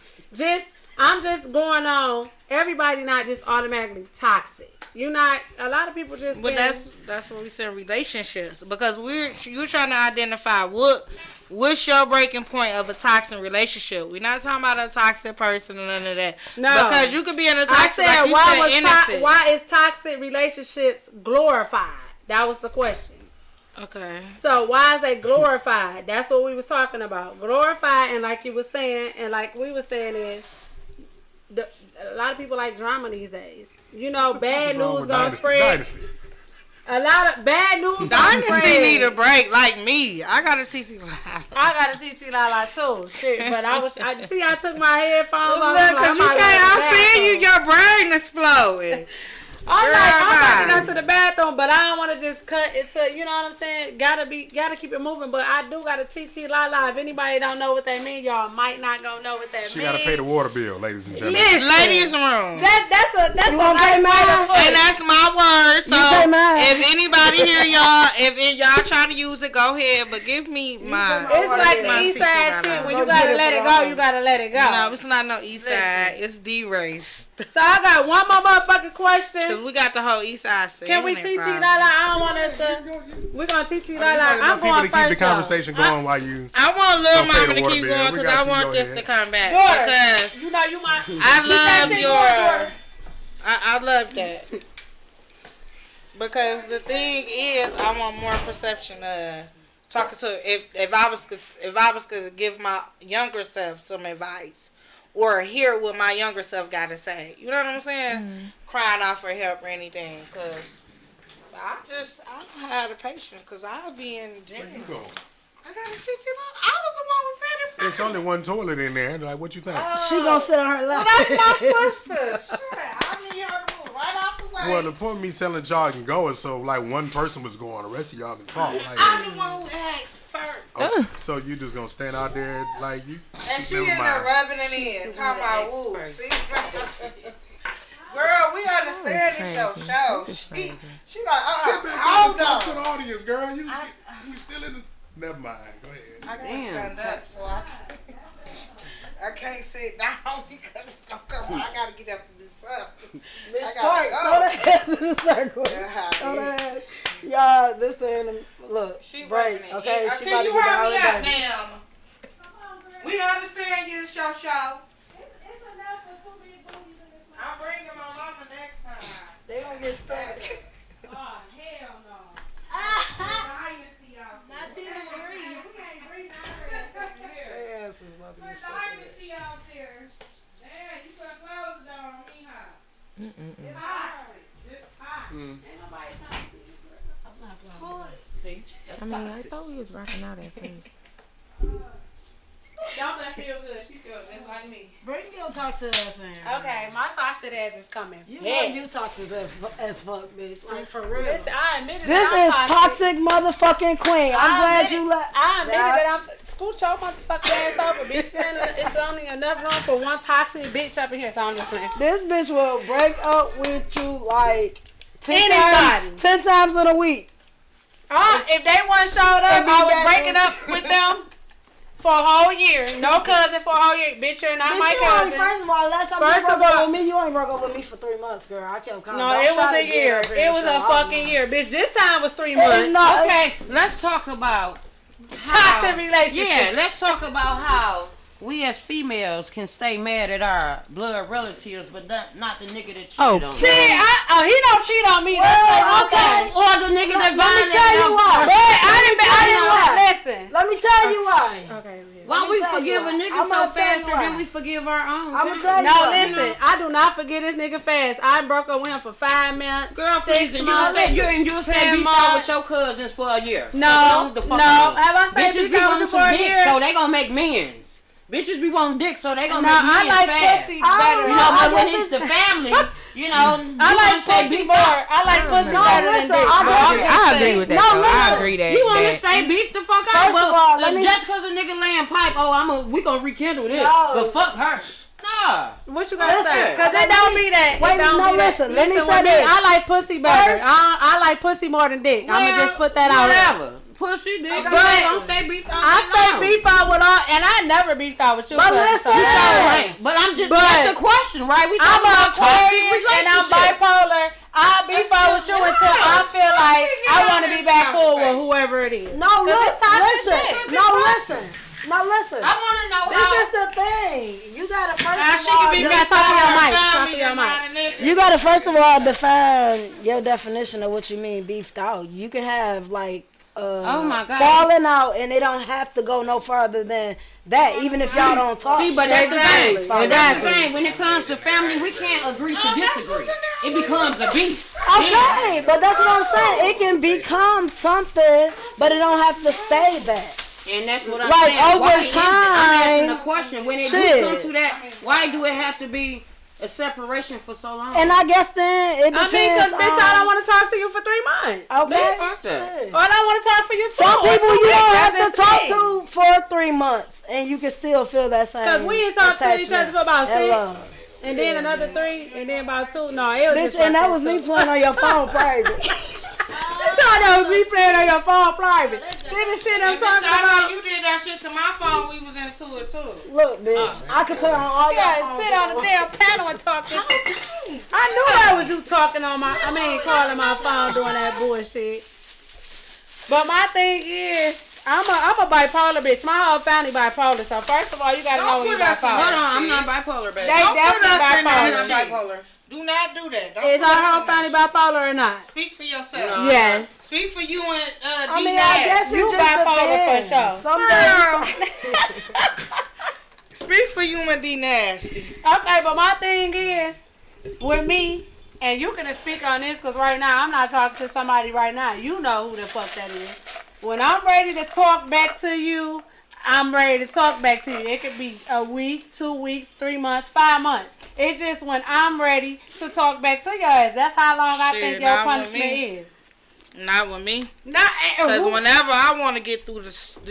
I'm just going on. Everybody not just automatically toxic. You not. A lot of people just. But that's what we said, relationships, because you're trying to identify what's your breaking point of a toxic relationship. We're not talking about a toxic person or none of that. No, because you could be in a toxic. I said, like why is toxic relationships glorified? That was the question. Okay. So why is they glorified? That's what we was talking about. Glorified, and like you was saying, and like we was saying is, a lot of people like drama these days. You know, bad news gonna spread. Dynasty. A lot of bad news. Dynasty need a break, like me. I got a TT Lala. I got a TT Lala too. Shit, but I took my headphones off. Look, cause you can't. I see you. Your brain exploding. I'm about to go to the bathroom, but I don't want to just cut it to, you know what I'm saying? Gotta keep it moving, but I do got a TT Lala. If anybody don't know what that mean, y'all might not gonna know what that mean. She gotta pay the water bill, ladies and gentlemen. Listen, ladies' room. That's a pay nice mine? way And that's my word. So pay mine. if anybody here, y'all, if y'all try to use it, go ahead. But give me mine. It's like the east side shit. When you gotta let it go, you gotta let it go. No, it's not no east side. It's D-race. So I got one more motherfucking question. Cause we got the whole east side. Can we TT Lala? I don't want us to. We're gonna TT Lala. I'm people going to first. keep the conversation going while you. I want Lil Don't pay Mama the to water keep bill. going We because got I you, want go this ahead. to come back. Daughter, Because you know you might. I love I love that. Because the thing is, I want more perception of talking to. If I was to give my younger self some advice, or hear what my younger self got to say, you know what I'm saying? Crying out for help or anything, because I don't have the patience, because I'll be in jail. Where you going? I got a TT. I was the one who said it first. It's only one toilet in there. Like, what you think? She gonna sit on her lap. That's my sister. Sure, I need her to move right off the way. Well, the point of me telling y'all can go is so like one person was going, the rest of y'all can talk. Like, I'm the one who asked first. oh, so you just gonna stand out there like you? And she never in there mind. rubbing it in, talking about, ooh, see? Girl, we understand This your crazy. show. This is crazy. She like, Sit back hold and talk to on. the audience, girl. You still in the. Never mind. Go ahead. I gotta Damn, stand up, so I can't sit down because it's gonna come. I gotta get up and do something. Bitch, gotta twerk. go. Throw that ass in the circle. Yeah, Throw that ass. Y'all, this thing, look, She break, breaking it. okay? She Can about to you get help down me with out that. now? We understand you, show. I'm bringing my mama next time. They gonna get stuck. Oh, hell no. Dynasty out there. Not Tina Marie. We can't bring here. Their ass is about to get Put stuck. Dynasty out there. Damn, you put clothes on me, huh? It's hot. It's hot. Ain't nobody trying to see you. See, that's I mean, I toxic. thought we was rocking out at first. Y'all better feel good. She feels just like me. Bring your toxic ass in. Okay, my toxic ass is coming. You know you toxic as fuck, bitch. Like, for real. Listen, I admitted This that is toxic motherfucking queen. I'm glad you let. I admitted that I'm scoot your motherfucking ass over, bitch. It's only enough room for one toxic bitch up in here, so I'm just playing. This bitch will break up with you like 10 Anybody. times in a week. If they one showed up, And be I was back breaking with- up with them for a whole year. No cousin for a whole year. Bitch, you're not Bitch, my you only, cousin. first of all, last time First you broke of up all- with me, you only broke up with me for 3 months, girl. I kept calm. No, Don't it was try a to get year. up here It and was show a off. fucking year, bitch. This time was 3 months. No, Okay, let's talk about Toxic relationship. Yeah, let's talk about how we as females can stay mad at our blood relatives, but not the nigga that cheated on us. See, he don't cheat on me. That's okay. Or the nigga that Let me violated tell you us. why. I didn't listen. Let me tell you why. Okay. Why Let me we tell forgive you a why. nigga I'ma so tell you faster why. than we forgive our own? I'ma tell you No, why. listen. I do not forget this nigga fast. I broke up with him for 5 months. Girl, 6 please, and months. you stay 10 beefed out with months. your cousins for a year. No, So the fuck no. on. Have I said Bitches beefed be out with wanting you some for a dick, year? so they gonna make millions. Bitches be wanting dick, so they gonna No, make I millions like fast. pussy I better. don't You know, know, I but when guess it's the family, you know, you I like wanna say pussy beef more. out. I like pussy No, better than listen, dick. I bro. guess- I'm just I saying. agree with that. No, though. I listen. agree that. You wanna that- say beef the fuck out? First of all, let me- just cause a nigga laying pipe, we gonna rekindle this. No. But fuck her. Nah. What you gonna Listen, say? Cause okay, it don't be that. wait, It don't no, be that. listen, let me say with this. I like pussy better. First- I like pussy more than dick. I'ma Well, just put that out there. Whatever. Pussy, dick, But don't stay beef out. I stay beef out with all, and I never beefed out with you. But cousin, listen, so You that's so all right. But I'm just, But that's a question, right? We I'm talking a about toxic Aquarius and I'm relationship. bipolar. I beef out with you until I feel like I want to be back cool with whoever it is. No, 'Cause it's toxic listen. shit. No, listen. No, listen. I want to know This how. is the thing. You gotta first Now of she all, can be You back gotta talk to your on mic. her Talk to family your and mic. mind a nigga. you gotta first of all define your definition of what you mean beefed out. You can have like Oh my God. falling out, and it don't have to go no further than that. Even if y'all don't talk. See, but that's the thing. Exactly. That's the thing. When it comes to family, we can't agree to disagree. It becomes a beef. Okay, but that's what I'm saying. It can become something, but it don't have to stay that. And that's what I'm Like, saying. over Why is it? I'm asking time, the question. When it shit. do come to that, why do it have to be a separation for so long? And I guess then it I depends. mean, cause bitch, I don't on, want to talk to you for 3 months. okay. Fuck that. shit. Or I don't want to talk for you too. Some or people 2 you weeks. don't That's have to just talk me. to for 3 months, and you can still feel that same. Cause we ain't talked to each other for about and 6, love. and then another 3, and then about 2. No, it was Bitch, just and that like was me too. playing on your phone private. She thought that was me playing on your phone private. See the shit I'm Bitch, talking I know about? you did that shit to my phone. We was into it too. Look, bitch, I could play on all You your gotta phones. sit on the damn panel and talk this. I knew that was you talking on my, calling my phone doing that bullshit. But my thing is, I'm a bipolar bitch. My whole family bipolar. So first of all, you gotta know when you put us in No, bipolar. no, I'm not bipolar, baby. They Don't put definitely us in that bipolar. shit. bipolar. Do not do that. Don't Is put us our whole in that family shit. bipolar or not? Speak for yourself. No. Yes. Speak for you and I D mean, I guess it You just bipolar for depends. sure. Some days, Speak for you and D Nasty. Okay, but my thing is, with me, and you can speak on this because right now I'm not talking to somebody right now. You know who the fuck that is. When I'm ready to talk back to you, I'm ready to talk back to you. It could be a week, 2 weeks, 3 months, 5 months. It's just when I'm ready to talk back to your ass. That's how long I Shit, think your not with punishment me. is. Not with me. Not Because who- whenever I want to get through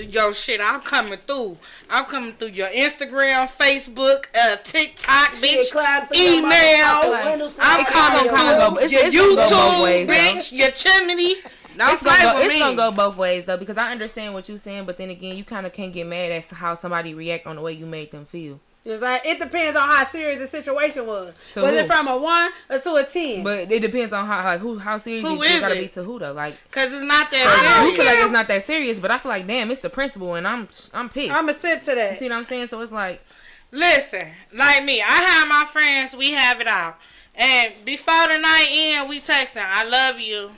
your shit, I'm coming through. I'm coming through your Instagram, Facebook, TikTok, shit bitch, climb through your email. motherfucking I'm It's coming gonna kinda go- through it's- your it's gonna go both YouTube, ways, though. bitch, your chimney. Don't It's play gonna, go, with it's me. gonna go both ways though, because I understand what you're saying, but then again, you kind of can't get mad at how somebody react on the way you made them feel. It's like, it depends on how serious the situation was. To Was who? it from a 1 or to a 10? But it depends on how serious Who you is gotta it? be to who though. Like Cause it's not you that feel like serious. it's not that serious, but I feel like damn, it's the principal, and I'm pissed. I'm a sip to You that. see what I'm saying? So it's like Listen, like me, I have my friends, we have it out. And before the night end, we texting, I love you.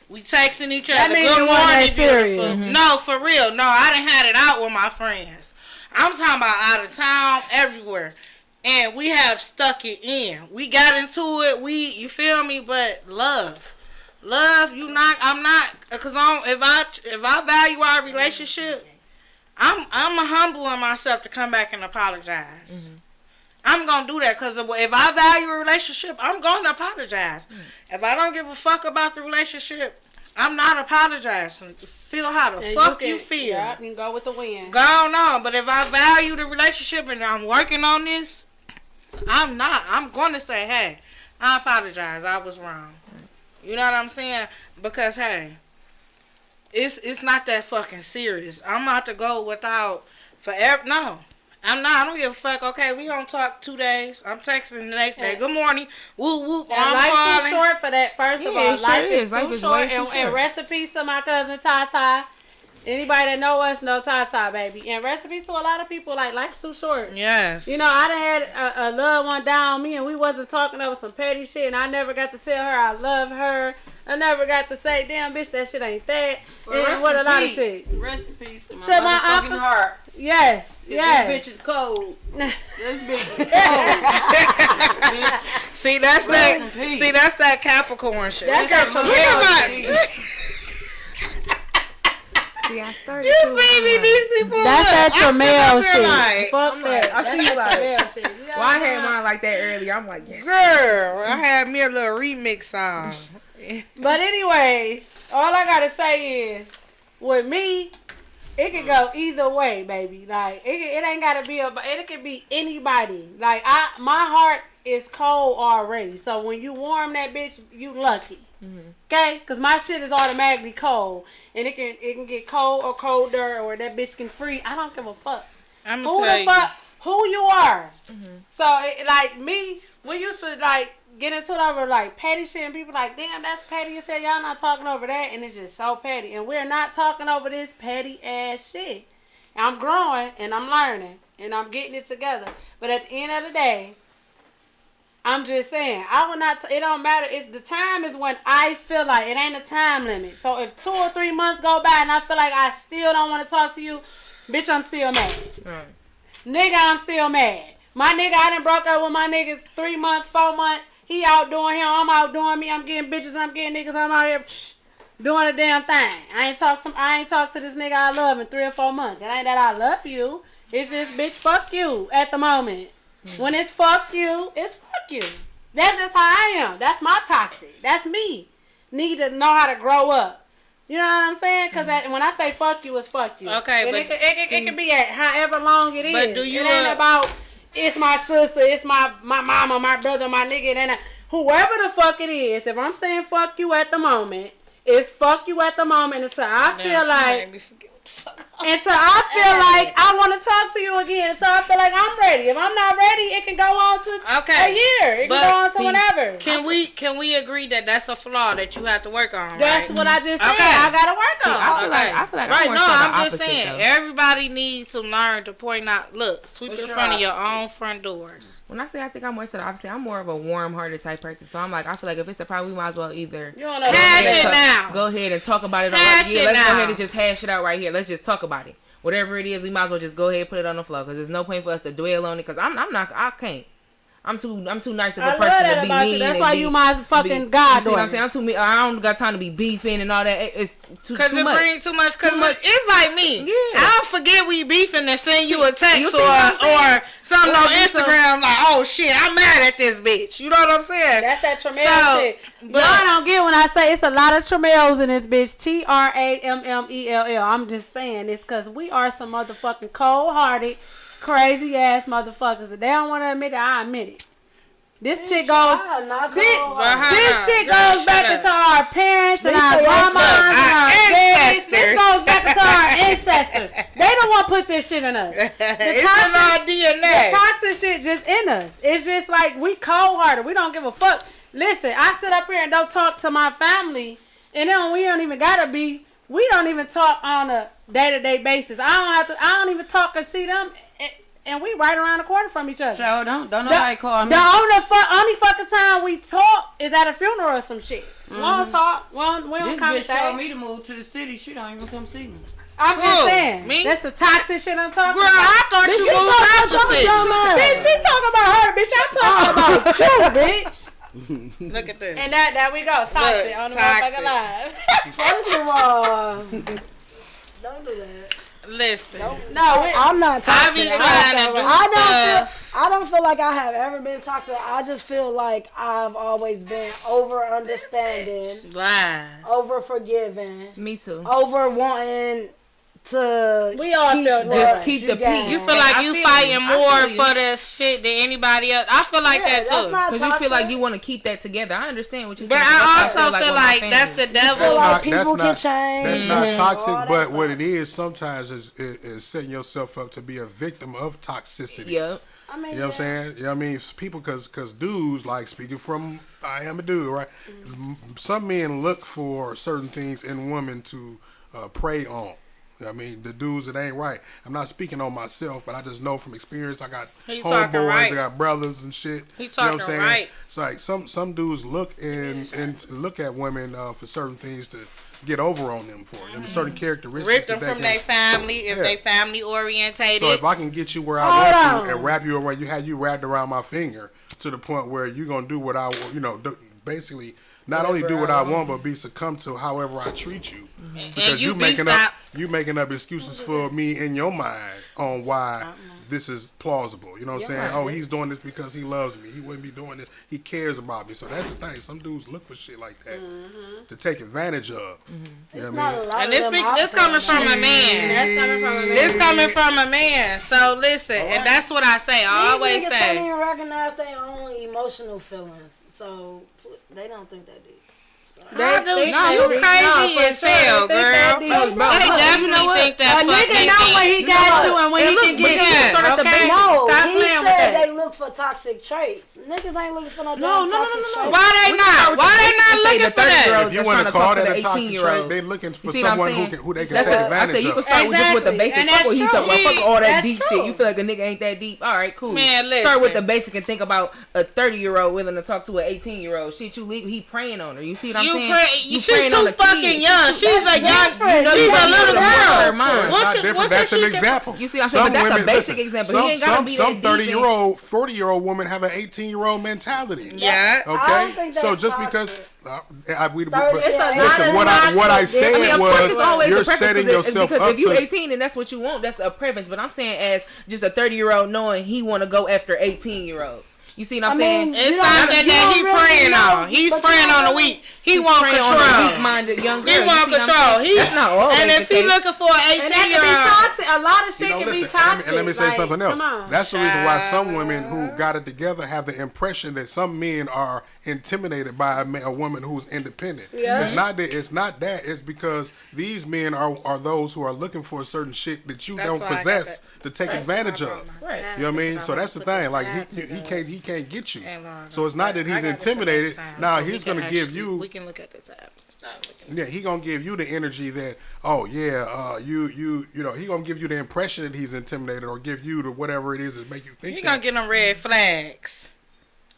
We texting each That other. means Good it wasn't morning, that serious. beautiful. No, for real. No, I done had it out with my friends. I'm talking about out of town, everywhere. And we have stuck it in. We got into it. You feel me? But love, I'm not, cause if I value our relationship, I'm humbling myself to come back and apologize. I'm gonna do that because if I value a relationship, I'm gonna apologize. If I don't give a fuck about the relationship, I'm not apologizing. Feel how the fuck you feel. Yeah, you can go with the wind. Go on. But if I value the relationship and I'm working on this, I'm gonna say, hey, I apologize. I was wrong. You know what I'm saying? Because hey, it's not that fucking serious. I'm about to go without forever. No, I'm not. I don't give a fuck. Okay, we gonna talk 2 days. I'm texting the next day. Good morning. Whoop whoop. And I'm life's calling. too short for that. First of Yeah, all, it sure life is. is Life too is short. way too And short. recipes to my cousin Tata. Anybody that know us know Tata, baby. And recipes to a lot of people, like, life's too short. Yes. You know, I done had a loved one down on me, and we wasn't talking over some petty shit, and I never got to tell her I love her. I never got to say, damn, bitch, that shit ain't that. And what a lot of shit. Rest in peace to my To my motherfucking uncle- heart. Yes, yes. This bitch is cold. This bitch is cold. bitch. See, that's Rest in that. peace. See, that's that Capricorn shit. That's that Look at Jamaican my. see, I started. You too, see me, I'm like, DC boy? That's that I'm sitting Tramiel up here shit. like, Fuck that. I see you like, Tramiel shit. You know well, I what had I'm mine like that earlier. I'm like, yes. girl, I had me a little remix song. But anyways, all I gotta say is, with me, it can go either way, baby. Like it ain't gotta be it could be anybody. Like my heart is cold already. So when you warm that bitch, you lucky. Okay, cause my shit is automatically cold, and it can get cold or colder, or that bitch can freeze. I don't give a fuck. I'm Who gonna tell the you. fuck? Who you are? So like me, we used to like get into it over like petty shit, and people like, damn, that's petty as hell. Y'all not talking over that, and it's just so petty. And we're not talking over this petty ass shit. I'm growing and I'm learning and I'm getting it together. But at the end of the day, I'm just saying, I will not. It don't matter. It's the time is when I feel like it ain't a time limit. So if 2 or 3 months go by and I feel like I still don't want to talk to you, bitch, I'm still mad. Right. Nigga, I'm still mad. My nigga, I done broke up with my niggas 3 months, 4 months. He out doing him. I'm out doing me. I'm getting bitches. I'm getting niggas. I'm out here doing a damn thing. I ain't talked to this nigga I love in 3 or 4 months. It ain't that I love you. It's just, bitch, fuck you at the moment. When it's fuck you, it's fuck you. That's just how I am. That's my toxic. That's me. Need to know how to grow up. You know what I'm saying? Because when I say fuck you, it's fuck you. Okay, and but it can be at however long it is. But do you, it ain't about, it's my sister, it's my mama, my brother, my nigga, and whoever the fuck it is. If I'm saying fuck you at the moment, it's fuck you at the moment until I feel like, until I feel like I want to talk to you again, until I feel like I'm ready. If I'm not ready, it can go on to a year. It can go on to whenever. Can we agree that that's a flaw that you have to work on? That's right? what I just said. Okay. I gotta work on. I feel like right. I'm No, more so the I'm just opposite, saying. though. Everybody needs to learn to point out. Look, sweep What's in your front of your opposite? own front doors. When I say I think I'm more so the opposite, I'm more of a warm-hearted type person. So I'm like, I feel like if it's a problem, we might as well either You don't know Hash what it I'm now. go ahead and talk about it. Hash it Let's go now. ahead and just hash it out right here. Let's just talk about it. Whatever it is, we might as well just go ahead and put it on the floor. Because there's no point for us to dwell on it. Because I can't. I'm too nice of a I love person that to be about mean. you. That's and why be- you my fucking be, god You see what I'm daughter. saying? I'm too mean. I don't got time to be beefing and all that. It's too Cause too it much. brings too much. Cause it's like me. Yeah. I'll forget we beefing and send you a you text see what I'm saying? or something Or on do some- Instagram like, oh shit, I'm mad at this bitch. You know what I'm saying? That's that Tramiel So, shit. but- Y'all don't get when I say it's a lot of Tramiels in this bitch. TRAMMELL. I'm just saying this because we are some motherfucking cold-hearted, crazy-ass motherfuckers. If they don't want to admit it, I admit it. This shit goes. Not This, cold hearted. this shit Girl, goes back shut into our parents and Speak our for yourself. grandmas and our daddies. ancestors. This goes back into our ancestors. They don't want to put this shit in us. It's in our The DNA. toxic shit just in us. It's just like we cold hearted. We don't give a fuck. Listen, I sit up here and don't talk to my family, and then we don't even gotta be. We don't even talk on a day-to-day basis. I don't even talk and see them, and we right around the corner from each other. So don't nobody call me. The only fucking time we talk is at a funeral or some shit. We don't talk. We don't This come bitch say. told me to move to the city. She don't even come see me. I'm just Who? saying. Me? That's the toxic shit I'm talking Girl, about. I thought Bitch, you you moved talking out the about city. your man. Bitch, she talking about her, bitch. I'm talking about you, bitch. Look at this. And that we go. Toxic Look, on the toxic. motherfucking live. First of all, don't do that. Listen, I'm not I be toxic. trying to do stuff. I don't feel like I have ever been toxic. I just feel like I've always been over understanding, Lies. over forgiving, Me too. over wanting to. We all keep feel what Just keep the got. peace. You feel like I you feel fighting you. I more feel for you. this shit than anybody else. I feel like Yeah, that that's too. not Because you feel like toxic. you want to keep that together. I understand what you're But saying. I That's also how feel with my like that's family. the devil. feel like Not- people can that's change. not and toxic, all that but what stuff. it is sometimes is setting yourself up to be a victim of toxicity. Yep. I mean, You know what I'm saying? You know what I mean? People, cause dudes, like speaking from, I am a dude, right? Some men look for certain things in women to prey on. You know what I mean? The dudes that ain't right. I'm not speaking on myself, but I just know from experience. I got He talking homeboys, right. I got brothers and shit. He You know what I'm talking saying? right. It's like some dudes look and look at women for certain things to get over on them for them, certain characteristics. Rip them that they from can- their family if Yeah. they family orientated. So if I can get you where Hold I want on. you and wrap you around, you wrapped around my finger to the point where you're gonna do what I, basically not only do what I want, but be succumb to however I treat you. Because you you making beefed out. up making up excuses for me in your mind on why this is plausible. You know what I'm saying? Oh, he's doing this because he loves me. He wouldn't be doing this. He cares about me. So that's the thing. Some dudes look for shit like that to take advantage of. You know what I mean? And this coming from a man. That's coming from a man. This coming from a man. So listen, and that's what I say. I always These niggas say. don't even recognize their own emotional feelings, so they don't think that deep. I do. think No, they you do. crazy No, for as sure. hell, They think that girl. deep. They Bro, you know definitely what? think that A nigga fucking know when deep. he got you and when And he look, can but get you you. start at the Okay? basics. No, Stop he playing with said that. they look for toxic traits. Niggas ain't looking for no No, damn no, toxic no, no, no. traits. Why they not? Why they not looking for that? If you want to call that a toxic trait, year they looking for You see what I'm someone saying? who they can That's take I advantage said you of. can start with just with the Exactly. basic. And Fuck that's what he true. talking about. Fuck all that That's deep true. shit. You feel like a nigga ain't that deep. All right, cool. Man, Start with listen. the basic and think about a 30-year-old willing to talk to an 18-year-old. Shit, you legal. He praying on her. You see what I'm You saying? pray. She's praying on too a fucking kid. young. She's a young. different. She's a little Her girl. mind. It's What not could- different. what That's could an she get- example. You see what I'm saying? But that's a basic example. He ain't gotta be that Some deep 30-year-old, 40-year-old women have an 18-year-old mentality. Yeah. Okay. I don't think So that's just because. toxic. It's a Listen, lot of what I toxic. said I mean, of course, it's was always you're a preference setting yourself because up if you're to. 18 and that's what you want, that's a preference. But I'm saying as just a 30-year-old knowing he want to go after 18-year-olds. You see what I'm saying? It's You don't- something you that don't he really praying know, on. He's but you praying don't on the really- weak. He want Preying on a control. weak-minded young girl. He You want see what I'm control. saying? That's not always And if the he case. looking for an And that can be 18-year-old, toxic. A lot of shit can be Listen, toxic. and let me say Like, something else. Come on. That's the reason why some women who got it together have the impression that some men are intimidated by a woman who's independent. Yeah. It's not that. It's not that. It's because these men are those who are looking for certain shit that you That's don't why I got possess that. to take advantage of. Right. You know what I mean? So that's the thing. Like he can't get you. Hang on. So it's not that I he's got this for intimidated. next time, Now so we he's can gonna give actually- you. We can look at this app. Yeah, he gonna give you the energy that you know he gonna give you the impression that he's intimidated or give you the whatever it is that make you think. He that. gonna get them red flags.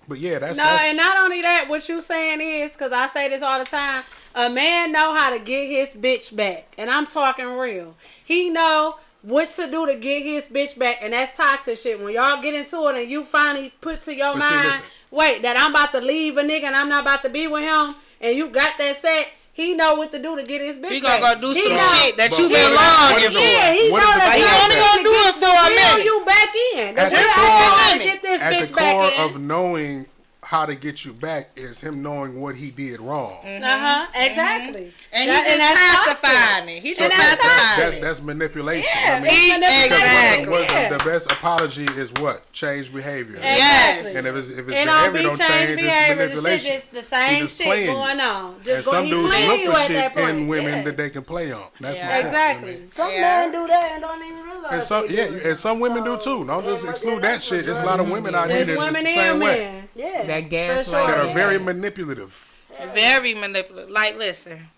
But yeah, that's No, and not only that, what you saying is, because I say this all the time, a man know how to get his bitch back. And I'm talking real. He know what to do to get his bitch back. And that's toxic shit. When y'all get into it and you finally put to your But see, mind, listen. wait, that I'm about to leave a nigga and I'm not about to be with him, and you got that set, he know what to do to get his bitch He back. gonna go do He some know- shit that But you what been if- what longing if- for. Yeah, he What know if the that. fact He that- only gonna do it for a Reel minute. you back in. At the Just core- how to get this At bitch the back core in. of knowing how to get you back is him knowing what he did wrong. Exactly. And That- he and that's just toxic. pacifying it. He So just that's pacifying it. that's manipulation. Yeah, I mean, it's manipulation. Exactly. what the best apology is what? Change behavior. Yes. And if it's It behavior don't be don't change change, it's behavior. The shit manipulation. just the same He just shit playing you. going on. And Just some he dudes playing look you for at shit that point. in women Yeah. that they can play on. That's Yeah. my point. Exactly. I mean, Some Yeah. men do that and don't even realize. and some, they yeah, do it. and some women do So, too. Don't just yeah, exclude that that's shit. There's a majority. lot of women out here There's that is women the and same way. men. Yeah. That sure. gaslight. That are Yeah. very manipulative. Very manipulative. Like, listen,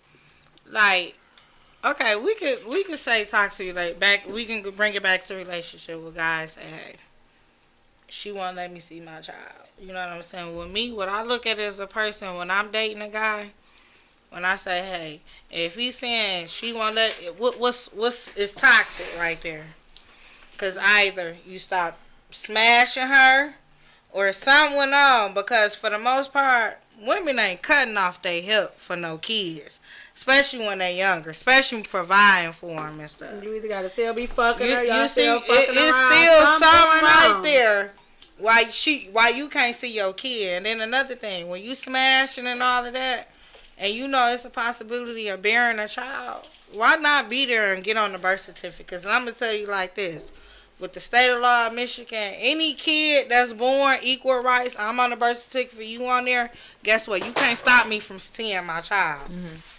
like, okay, we could say toxic. Like, back, we can bring it back to relationship with guys. Say, hey, she won't let me see my child. You know what I'm saying? With me, what I look at as a person when I'm dating a guy, when I say, hey, if he's saying she won't let, what's it's toxic right there. Cause either you stop smashing her, or something went on. Because for the most part, women ain't cutting off their hip for no kids, especially when they're younger, especially providing for them and stuff. You either gotta still be fucking her, y'all You see, still fucking it's around. still something going right on. there. Why you can't see your kid? And then another thing, when you smashing and all of that, and you know it's a possibility of bearing a child, why not be there and get on the birth certificate? Because I'm gonna tell you like this. With the state of law of Michigan, any kid that's born equal rights, I'm on the birth certificate, you on there, guess what? You can't stop me from seeing my child.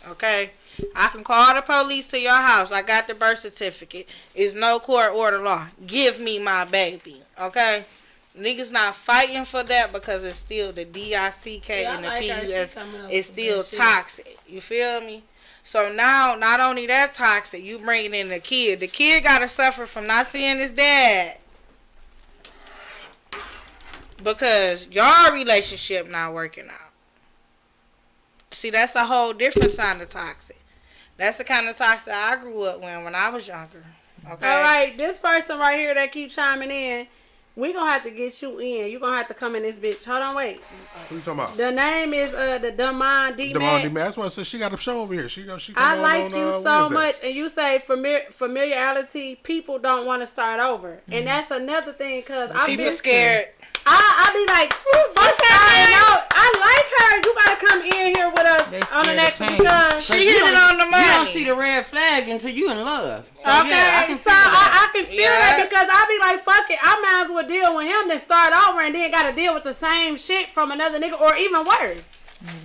Okay? I can call the police to your house. I got the birth certificate. It's no court order law. Give me my baby. Okay? Niggas not fighting for that because it's still the DICK Yeah, and the I like her. She PUS. coming up It's with still that shit. toxic. You feel me? So now, not only that toxic, you bringing in the kid. The kid got to suffer from not seeing his dad. Because y'all relationship not working out. See, that's a whole different side of toxic. That's the kind of toxic I grew up with when I was younger. Okay? All right, this person right here that keep chiming in, we gonna have to get you in. You gonna have to come in this bitch. Hold on, wait. Who you talking about? The name is the Damon D. Demond Mac. That's why I said she got a show over here. She come I on like on, you so Wednesday. much, and you say familiarity. People don't want to start over, and that's another thing. Cause I've People been scared. I be like, fuck starting out. I like her. You gotta come in here with They us on the scared next of one change. because. She hit it on the money. You don't see the red flag until you in love. So Okay, yeah, I can so feel that. I can feel Yeah. that because I be like, fuck it, I might as well deal with him than start over and then gotta deal with the same shit from another nigga or even worse.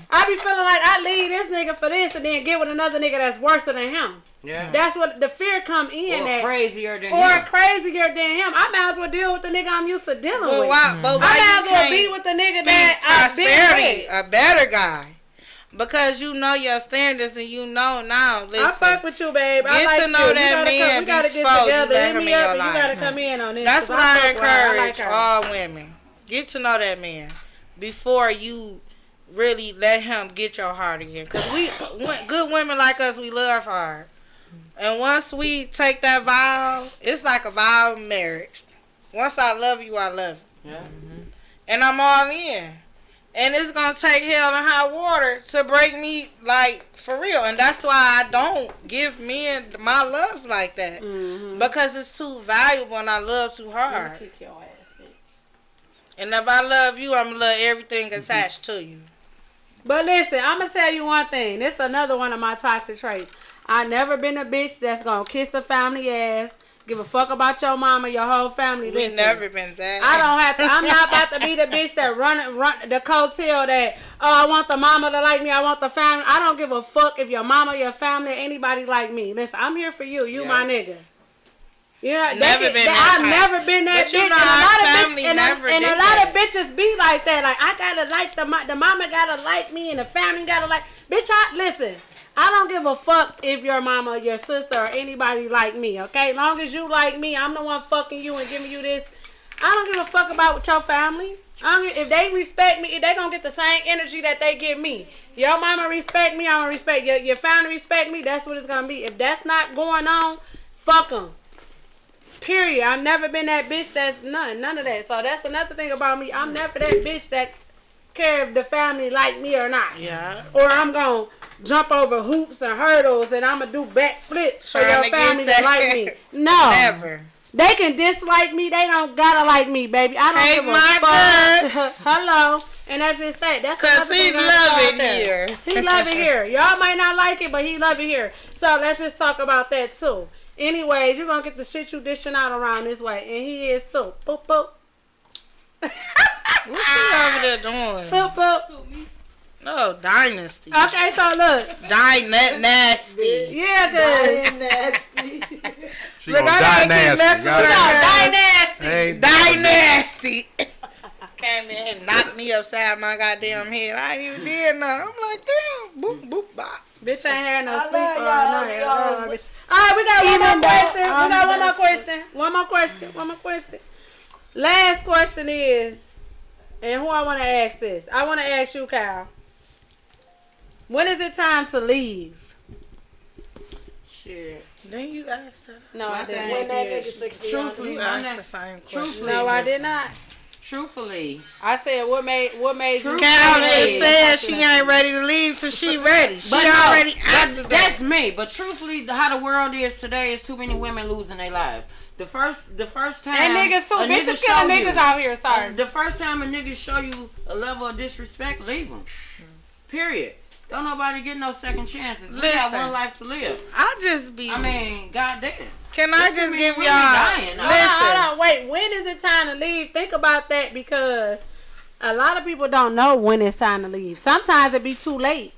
I be feeling like I leave this nigga for this and then get with another nigga that's worse than him. Yeah. That's what the fear come in Or at. crazier than Or him. crazier than him. I might as well deal with the nigga I'm used to dealing But with. why, but I why might you as well can't be with the nigga speak that I've been prosperity, with. a better guy? Because you know your standards and you know now. Listen, I fuck with you, babe. I Get like to know you. that man we gotta get before you together. let Hit him me in up your and you life. gotta come in on this. that's 'cause what I fuck with her. I encourage like her. all women. Get to know that man before you really let him get your heart again. Because good women like us, we love hard. And once we take that vow, it's like a vow of marriage. Once I love you, I love you. Yeah. And I'm all in. And it's going to take hell and high water to break me, like, for real. And that's why I don't give men my love like that. Because it's too valuable and I love too hard. Kick your ass, bitch. And if I love you, I'm going to love everything attached to you. But listen, I'm gonna tell you one thing. This is another one of my toxic traits. I never been a bitch that's gonna kiss the family ass, give a fuck about your mama, your whole family. We Listen, never been that. I don't have to. I'm not about to be the bitch that run the coattail that, oh, I want the mama to like me. I want the family. I don't give a fuck if your mama, your family, or anybody like me. Listen, I'm here for you. You my nigga. Yeah, Never been that I've type. never been that But you bitch. know, And a our lot of family bitches, never and did a lot that. of bitches be like that. Like, I gotta like the mama gotta like me and the family gotta like. Bitch, listen. I don't give a fuck if your mama, your sister, or anybody like me. Okay, long as you like me, I'm the one fucking you and giving you this. I don't give a fuck about your family. If they respect me, if they gonna get the same energy that they give me. Your mama respect me, I'm gonna respect your family respect me. That's what it's gonna be. If that's not going on, fuck them. Period. I've never been that bitch that's none of that. So that's another thing about me. I'm never that bitch that care if the family like me or not. Yeah. Or I'm gonna jump over hoops and hurdles and I'm gonna do backflips for Trying your to get family to that. like me. No. Never. They can dislike me. They don't gotta like me, baby. I don't Hey, give a my fuck. guts. Hello. And that's just that. That's Cause another he thing I love saw it out there. here. He love it here. Y'all might not like it, but he love it here. So let's just talk about that too. Anyways, you're gonna get the shit you dishing out around this way, and he is too. Boop boop. What's she over there doing? Boop boop. No, Dynasty. Okay, so look. Nasty. Yeah, good. Nasty. She Look, gonna I die gotta keep nasty. messing Got with it? her. Dynasty. Ain't- Dynasty. Came in and knocked me upside my goddamn head. I ain't even did nothing. I'm like, damn, boop, boop, bop. Bitch ain't had no I sleep love all y'all. night. Y'all- Bitch. All right, we got one Even more though question. We I'm got one more messy. question. One more question. Last question is, and who I want to ask this? I want to ask you, Kyle. When is it time to leave? Shit. Then you asked her. No, I didn't. When that nigga 60 Truthfully, You my asked next- the same question. truthfully, No, I did not. truthfully, I said what made you? Cal just Truthfully. said she ain't ready to leave till she ready. She but no, already answered that. that's me. But truthfully, how the world is today is too many women losing their lives. The first time And niggas too. a nigga Bitches show killing you- niggas out here. Sorry. the first time a nigga show you a level of disrespect, leave him. Period. Don't nobody get no second chances. We got Listen. one life to live. I just be. I mean, goddamn. can I listen, just man, give we y'all? dying now. Hold Listen. on. Wait. When is it time to leave? Think about that because a lot of people don't know when it's time to leave. Sometimes it be too late.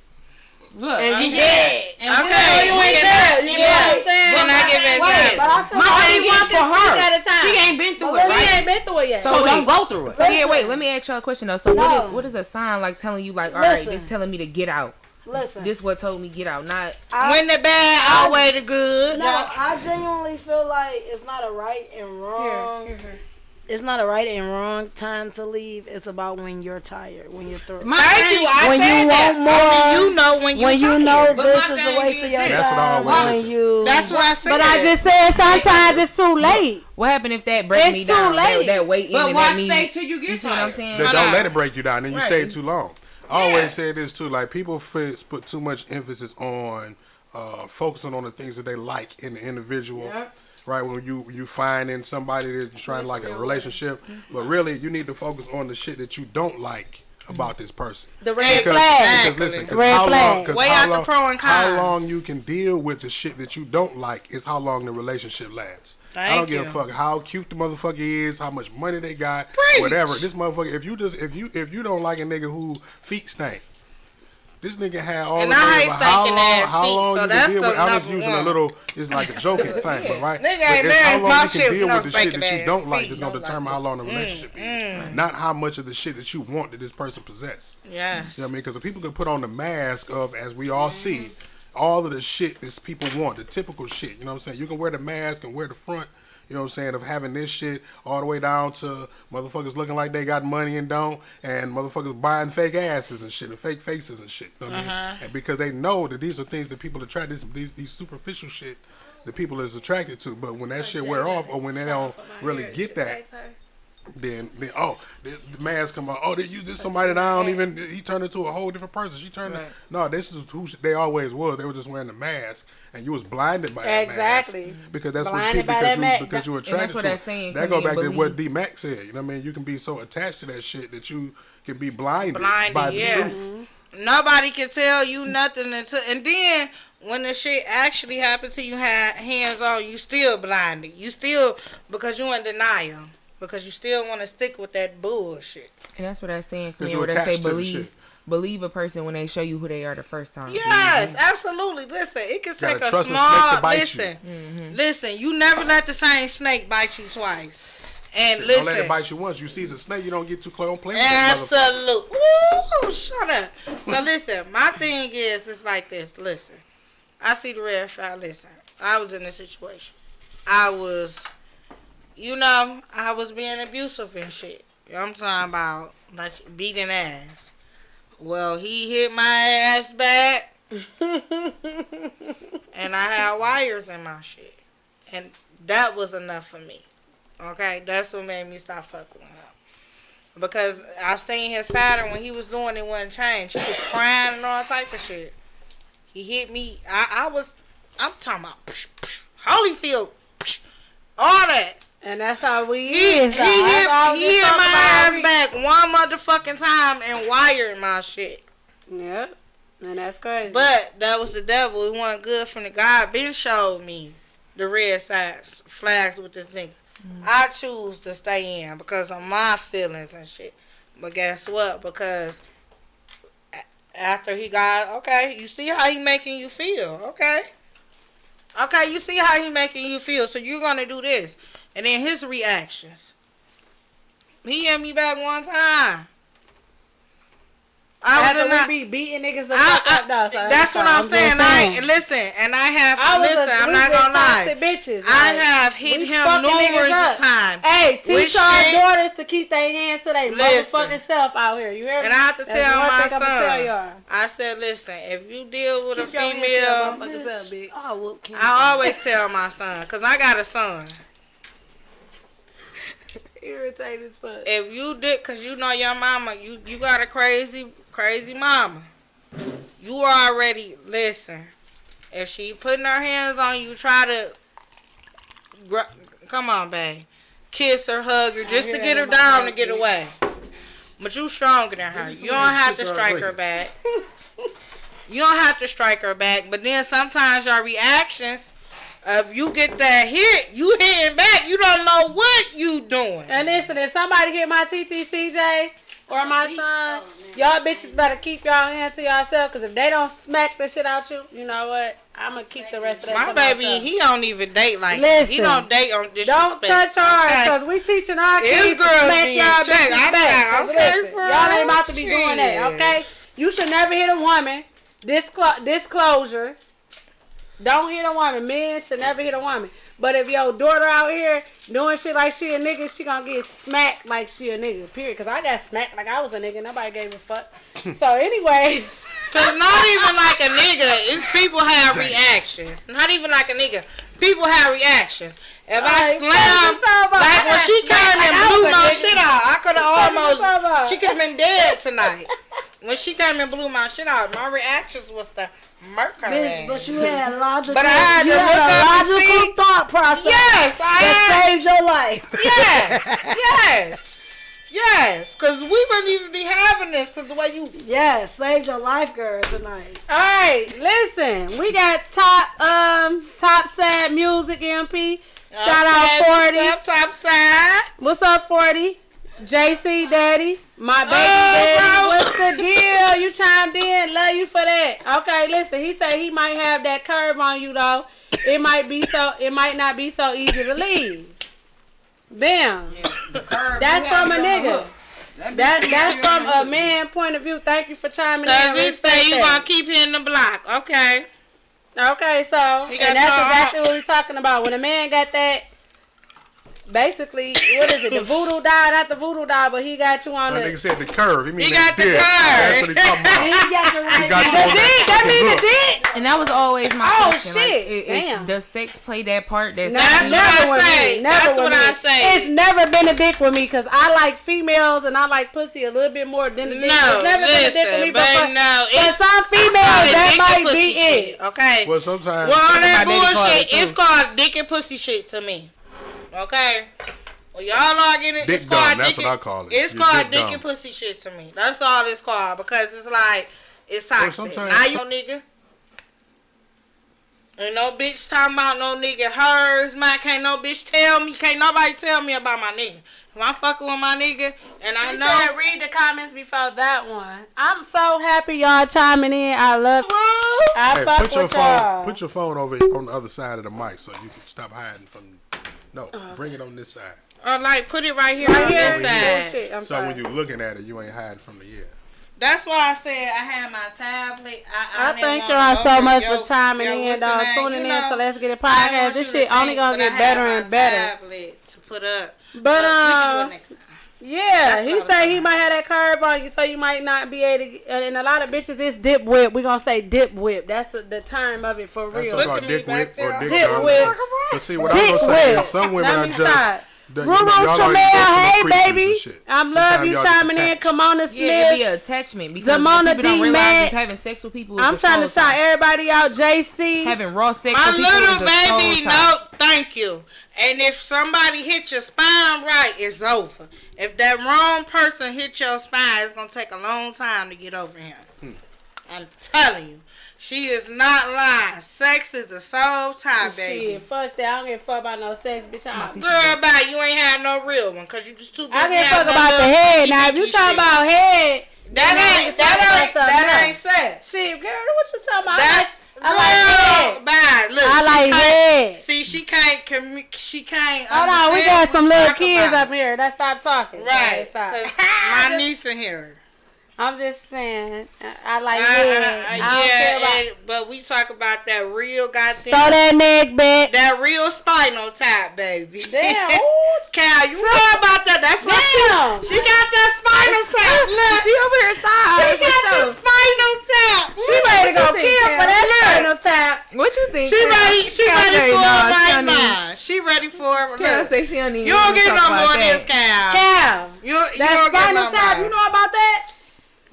Look, And you yeah. dead. And Okay, we- you we- ain't we- dead. You we- get what I'm saying? Can I give an Wait, example? my Only thing one is for can speak her. at a time. She ain't been through it, She right? ain't been through it yet. So wait. don't go through it. So yeah, wait. Let me ask y'all a question though. So No. what is a sign like telling you like, all right, Listen. this telling me to get out? Listen. This what told me get out, not When the bad outweigh the good. No, I genuinely feel like it's not a right and wrong. Here. It's not a right and wrong time to leave. It's about when you're tired, when you're through. My Thank thing- you. I When said you that. want more, Only you know when you when you tired. know But this my is a thing waste of is your this. That's what I time, always when listen. you. That's what I said. But I just said sometimes it's too late. what happened if that break It's me too down? late. That weight But and why that me. stay till you get You see what I'm tired? saying? That Hold don't on. let it break you down, and you Right. stay too long. I always say this too, like people put too much emphasis on focusing on the things that they like in the individual. Yeah. Right, when you finding somebody that's trying like a relationship, but really you need to focus on the shit that you don't like about this person. The red Because, flag. because listen, because Red how long, flag. cause Weigh how out the long, pro and how cons. long you can deal with the shit that you don't like is how long the relationship lasts. I Thank don't give a you. fuck how cute the motherfucker is, how much money they got, Preach. whatever. This motherfucker, if you don't like a nigga who feet stink, this nigga had all And the I money, hate but how stinking long, ass how feet, long so you that's can deal the with? I'm just number using one. a little, it's like a joking thing, but right? Nigga But ain't it's how married my long you shit can deal with with no the shit that stinking you don't ass like feet. that's gonna determine how long the relationship is, not how much of the shit that you want that this person possess. Yes. You know what I mean? Because if people can put on the mask of, as we all see, all of the shit that people want, the typical shit, you know what I'm saying? You can wear the mask and wear the front, you know what I'm saying, of having this shit all the way down to motherfuckers looking like they got money and don't, and motherfuckers buying fake asses and shit, and fake faces and shit. You know what I mean? And because they know that these are things that people attract, these superficial shit that people is attracted to. But when that shit wear off, or when they don't really get that, then oh, the mask come out. Oh, this somebody that I don't even. He turned into a whole different person. She turned. Right. No, this is who they always was. They were just wearing the mask, and you was blinded by that Exactly. mask because that's Blinded what by people that mask. because you And attracted that's what to. that's saying, That come go in, back to what believe. D Mac said. You know what I mean? You can be so attached to that shit that you can be blinded, Blinded, by the yeah. truth. Nobody can tell you nothing until, and then when the shit actually happens to you, hands on, you still blinded. You still, because you in denial, because you still want to stick with that bullshit. And that's what I'm saying. 'Cause Queen, you where they attached say to the shit. believe a person when they show you who they are the first time. Yes, absolutely. Listen, it can Gotta take a trust a snake small. to bite you. Listen, listen. You never let the same snake bite you twice. And Shit, listen, don't let it bite you once. You see the snake, you don't get too close. Don't play with that motherfucker. absolutely. Woo, shut up. So listen, my thing is, it's like this. Listen, I see the red flag. Listen, I was in this situation. I was being abusive and shit. You know what I'm talking about? Like beating ass. Well, he hit my ass back. And I had wires in my shit. And that was enough for me. Okay? That's what made me stop fucking with him. Because I seen his pattern when he was doing it wasn't changed. He was crying and all type of shit. He hit me. I'm talking about Holyfield. All that. And that's how we He is. though. That's all we hit talk my about. ass back one motherfucking time and wired my shit. Yep. And that's crazy. But that was the devil. It wasn't good from the God. Ben showed me the red flags with this nigga. I choose to stay in because of my feelings and shit. But guess what? Because after he got, okay, you see how he making you feel, okay? Okay, you see how he making you feel, so you're going to do this. And then his reactions. He hit me back one time. After we be beating niggas the fuck up, though. So that's what I'm saying. Listen, and I have, I'm not gonna lie. Bitches, I have hit him numerous times. Hey, teach our daughters to keep their hands to their motherfucking self out here. You hear me? And I have to tell my son. I said, listen, if you deal with a female, I always tell my son, cause I got a son. Irritated as fuck. If you did, cause you know your mama, you got a crazy mama. You already listen. If she putting her hands on you, try to come on, babe, kiss her, hug her, just to get her down to get away. But you stronger than her. You don't have to strike her back. You don't have to strike her back. But then sometimes your reactions. If you get that hit, you hitting back. You don't know what you doing. And listen, if somebody hit my TTCJ or my son, y'all bitches better keep y'all hands to yourself. Because if they don't smack the shit out you, you know what? I'm going to keep the rest of that My to baby, myself. he don't even date like Listen, that. He don't date on disrespect. Don't touch ours, because we teaching our kids to smack y'all bitches back. Y'all ain't about to be doing that, okay? You should never hit a woman. Disclosure. Don't hit a woman. Men should never hit a woman. But if your daughter out here doing shit like she a nigga, she gonna get smacked like she a nigga, period. Because I got smacked like I was a nigga. Nobody gave a fuck. So anyways. Because not even like a nigga. It's people have reactions. Not even like a nigga. People have reactions. If I slam, like when she came and blew my shit out, I could have almost, she could have been dead tonight. When she came and blew my shit out, my reactions was to murk her ass. But you had logical. But I had to you look had a up and logical see. thought process. Yes, that saved your life. Yes. Because we wouldn't even be having this because the way you. Yes, saved your life, girl, tonight. All right, listen. We got top sad music, MP. Shout out 40. What's up, top side? What's up, 40? JC Daddy, my baby daddy. What's the deal? You chimed in. Love you for that. Okay, listen. He said he might have that curve on you though. It might not be so easy to leave. Bam. That's from a nigga. That's from a man point of view. Thank you for chiming in. Cause he say you gonna keep hitting the block. Okay. Okay, so and that's exactly what we're talking about. When a man got that. Basically, what is it? The voodoo doll, not the voodoo doll, but he got you on My the. nigga said the curve. He mean got that the dick. curve. That's what he talking about. He got the right. He got you The on dick, that mean the dick. And that was always my Oh, question. shit. Like, Damn. does sex play that part? That's what I say. That's what I say. It's never been a dick with me because I like females and I like pussy a little bit more than the dick. It's never been a dick with me, but some females that might be it. Okay. Well, sometimes. Well, all that my daddy called bullshit, it, it's called dick and pussy shit to me. Okay? Well, y'all are getting Dick it's called dumb, that's dick what and, I call it. It's You're called dick dick dumb. and pussy shit to me. That's all it's called because it's like, it's toxic. sometimes- Now you nigga. Ain't no bitch talking about no nigga hers, man. Can't no bitch tell me, can't nobody tell me about my nigga. If I'm fucking with my nigga and I She know. said read the comments before that one. I'm so happy y'all chiming in. I love I Hey, fuck put your with phone. y'all. Put your phone over on the other side of the mic so you can stop hiding from. No, bring it on this side. Or like put it right here Right on here. this side. Bullshit. I'm So sorry. when you looking at it, you ain't hiding from the ear. That's why I said I had my tablet. I thank y'all so much for chiming in, dog, tuning in. So let's get it podcast. This shit only gonna get better and better. Tablet to put up. But we can go next time. yeah, That's he what I was say he talking might have that curve on you, so you might not be able to. And a lot of bitches, it's dip whip. We gonna say dip whip. That's the term of it for That's real. what Look called at me dick back whip or there. dick Dip dumb. whip. But see, what Dick I'm gonna say whip. is some women Let are me just stop. The- Ruru y'all already Chamel, go hey through the preachers baby. and shit. I'm love Sometimes you y'all just chiming in. attached. Come on, Yeah, it'd Smith. be an attachment because Damona when people don't D. realize Mac. just having sex with people is I'm the trying to soul shout tie. everybody out. JC. Having raw sex My with people little is a soul baby, tie. no, thank you. And if somebody hit your spine right, it's over. If that wrong person hit your spine, it's gonna take a long time to get over him. I'm telling you, she is not lying. Sex is the soul tie, baby. Shit, fuck that. I don't give a fuck about no sex, bitch. Girl, bye. You ain't had no real one, cause you just too busy. I give a having fuck about that the little head. freaky Now, if you deaky talking shit. about head, that ain't sex. shit, girl, what you talking about? That I like head. bye. Look, I she like can't- head. See, she can't. She can't. Hold on, we understand got what some we little talk kids about. up here. Let's stop talking. Right, Stop. because my niece in here. I'm just saying, I like head. I don't care about. But we talk about that real goddamn, Throw that neck back. that real spinal tap, baby. Damn. Ooh, Cal, you know about that? That's why damn. she got that spinal tap. Look, She over here she side. got the spinal tap. She ready to go What you kill think, for that Look. spinal tap. What you think? She Cal? ready. She Cal ready say for no, it she right don't need- now. She ready for it. Cal Look, say she don't even you don't get talk no about more of that. this, Cal. Cal. You That don't get spinal no tap, more. you know about that?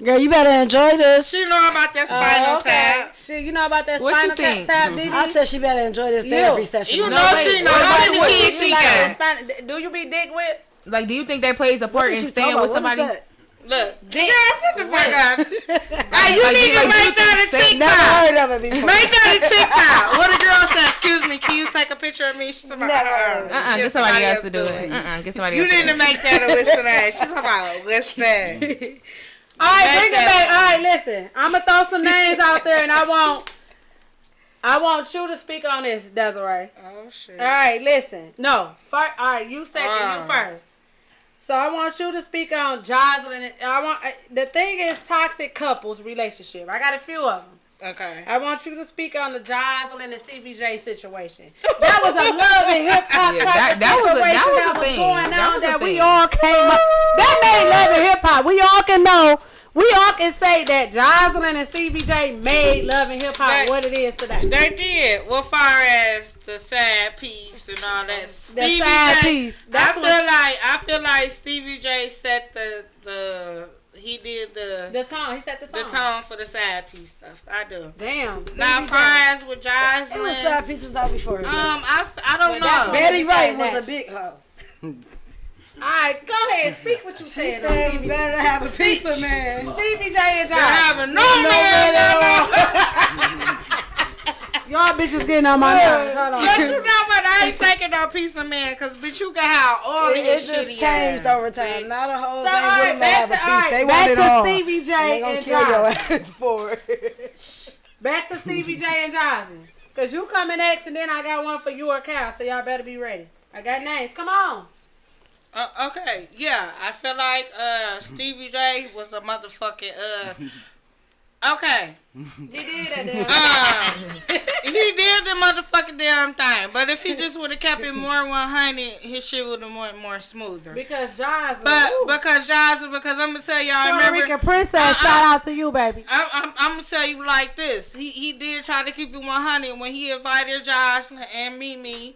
Girl, you better enjoy this. She know about that spinal okay. tap. Shit, you know about that What you spinal think? tap, Didi? I said she better enjoy this therapy session. You No, know wait, she know. what How about many what kids you she think? got? Do you be dick with? Like, do you think that plays a part in She's staying talking with about, what somebody? is that? Look, girl, shut the fuck up. Hey, you Like, need to like, make you that a think sex- Never TikTok. heard of it before. Make that a TikTok. What a girl said, excuse me, can you take a picture of me? She's like, Never. Get somebody else to do it. Get somebody You else to need do to it. make that a listen that. She's talking about listen. All right, Make bring it that- back. All right, listen. I'm gonna throw some names out there, and I want you to speak on this, Desiree. Oh shit. All right, listen. No, first. All right, you second. You first. So I want you to speak on Jocelyn. The thing is toxic couples relationship. I got a few of them. Okay. I want you to speak on the Jocelyn and Stevie J situation. That was a love and hip hop Yeah, type of that was a- situation that was a that was thing. going That on was a that we thing. all came up. That made love and hip hop. We all can know. We all can say that Jocelyn and Stevie J made love and hip hop That- what it is today. They did. Well, far as the sad piece and all that. The sad piece. That's I feel like Stevie J set he did the tone. He set the the tone. tone for the sad piece stuff. I do. Damn. Now, Stevie J. far as with It was Jocelyn, side pieces out before her. I don't that's know. what- Betty Wright was a big hoe. All right, go ahead. Speak what you She said. said on we Stevie. better have a piece of man. Stevie J and They're Jocelyn. having no man at all. Y'all bitches getting on my nerves. Hold on. But you know what? I ain't taking no piece of man, cause bitch, you can have all It his just shitty changed ass, over time. bitch. Now the hoes So, ain't all right, willing to have a back to- piece. all right, They back want it to all. Stevie J And they gonna and kill your Jocelyn. ass for it. Back to Stevie J and Jocelyn. Cause you coming next, and then I got one for you or Cal. So y'all better be ready. I got names. Come on. Okay, yeah, I feel like Stevie J was a motherfucking okay. He did that damn. He did the motherfucking damn thing, but if he just would have kept it more 100, his shit would have went more smoother. Because Jocelyn. But woo. because Jocelyn, because I'm gonna tell y'all, Puerto remember, Rican princess. Shout out to you, baby. I'm gonna tell you like this. He did try to keep it 100 when he invited Jocelyn and Mimi.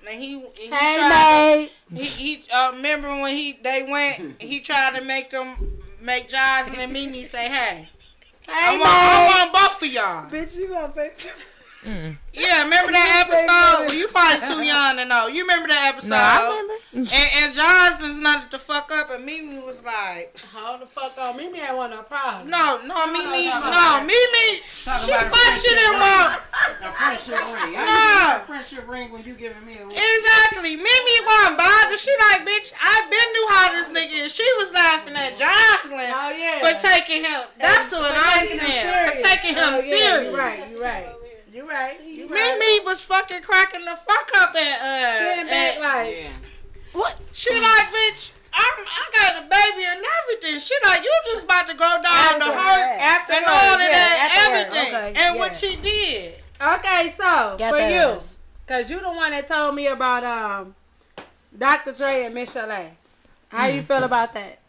And he Hey, tried babe. he remember when they went, he tried to make Jocelyn and Mimi say, hey, Hey, I want both of y'all. Bitch, you gonna pay. Yeah, remember that episode? Well, you probably too young to know. You remember that episode? No, I remember. And Jocelyn nutted the fuck up, and Mimi was like, Hold the fuck on. Mimi ain't want no problem. Mimi, she fucked she didn't want. A friendship ring. No. Friendship ring when you giving me a ring. Exactly. Mimi wasn't bothered. She like, bitch, I been knew how this nigga is. She was laughing at Jocelyn Oh, yeah. for taking him. That's what I'm saying. For taking him Oh, yeah, serious. You right. You right. You right. You right. Mimi was fucking cracking the fuck up Sitting back like. Yeah. What? She like, bitch, I got a baby and everything. She like, you just about to go down the hurt Afterwards, and all of yeah, that, afterwards. everything. Okay, And yeah. what she did. Okay, so Got for that you, ass. cause you the one that told me about Dr. Dre and Miss Chalet. How you feel about that?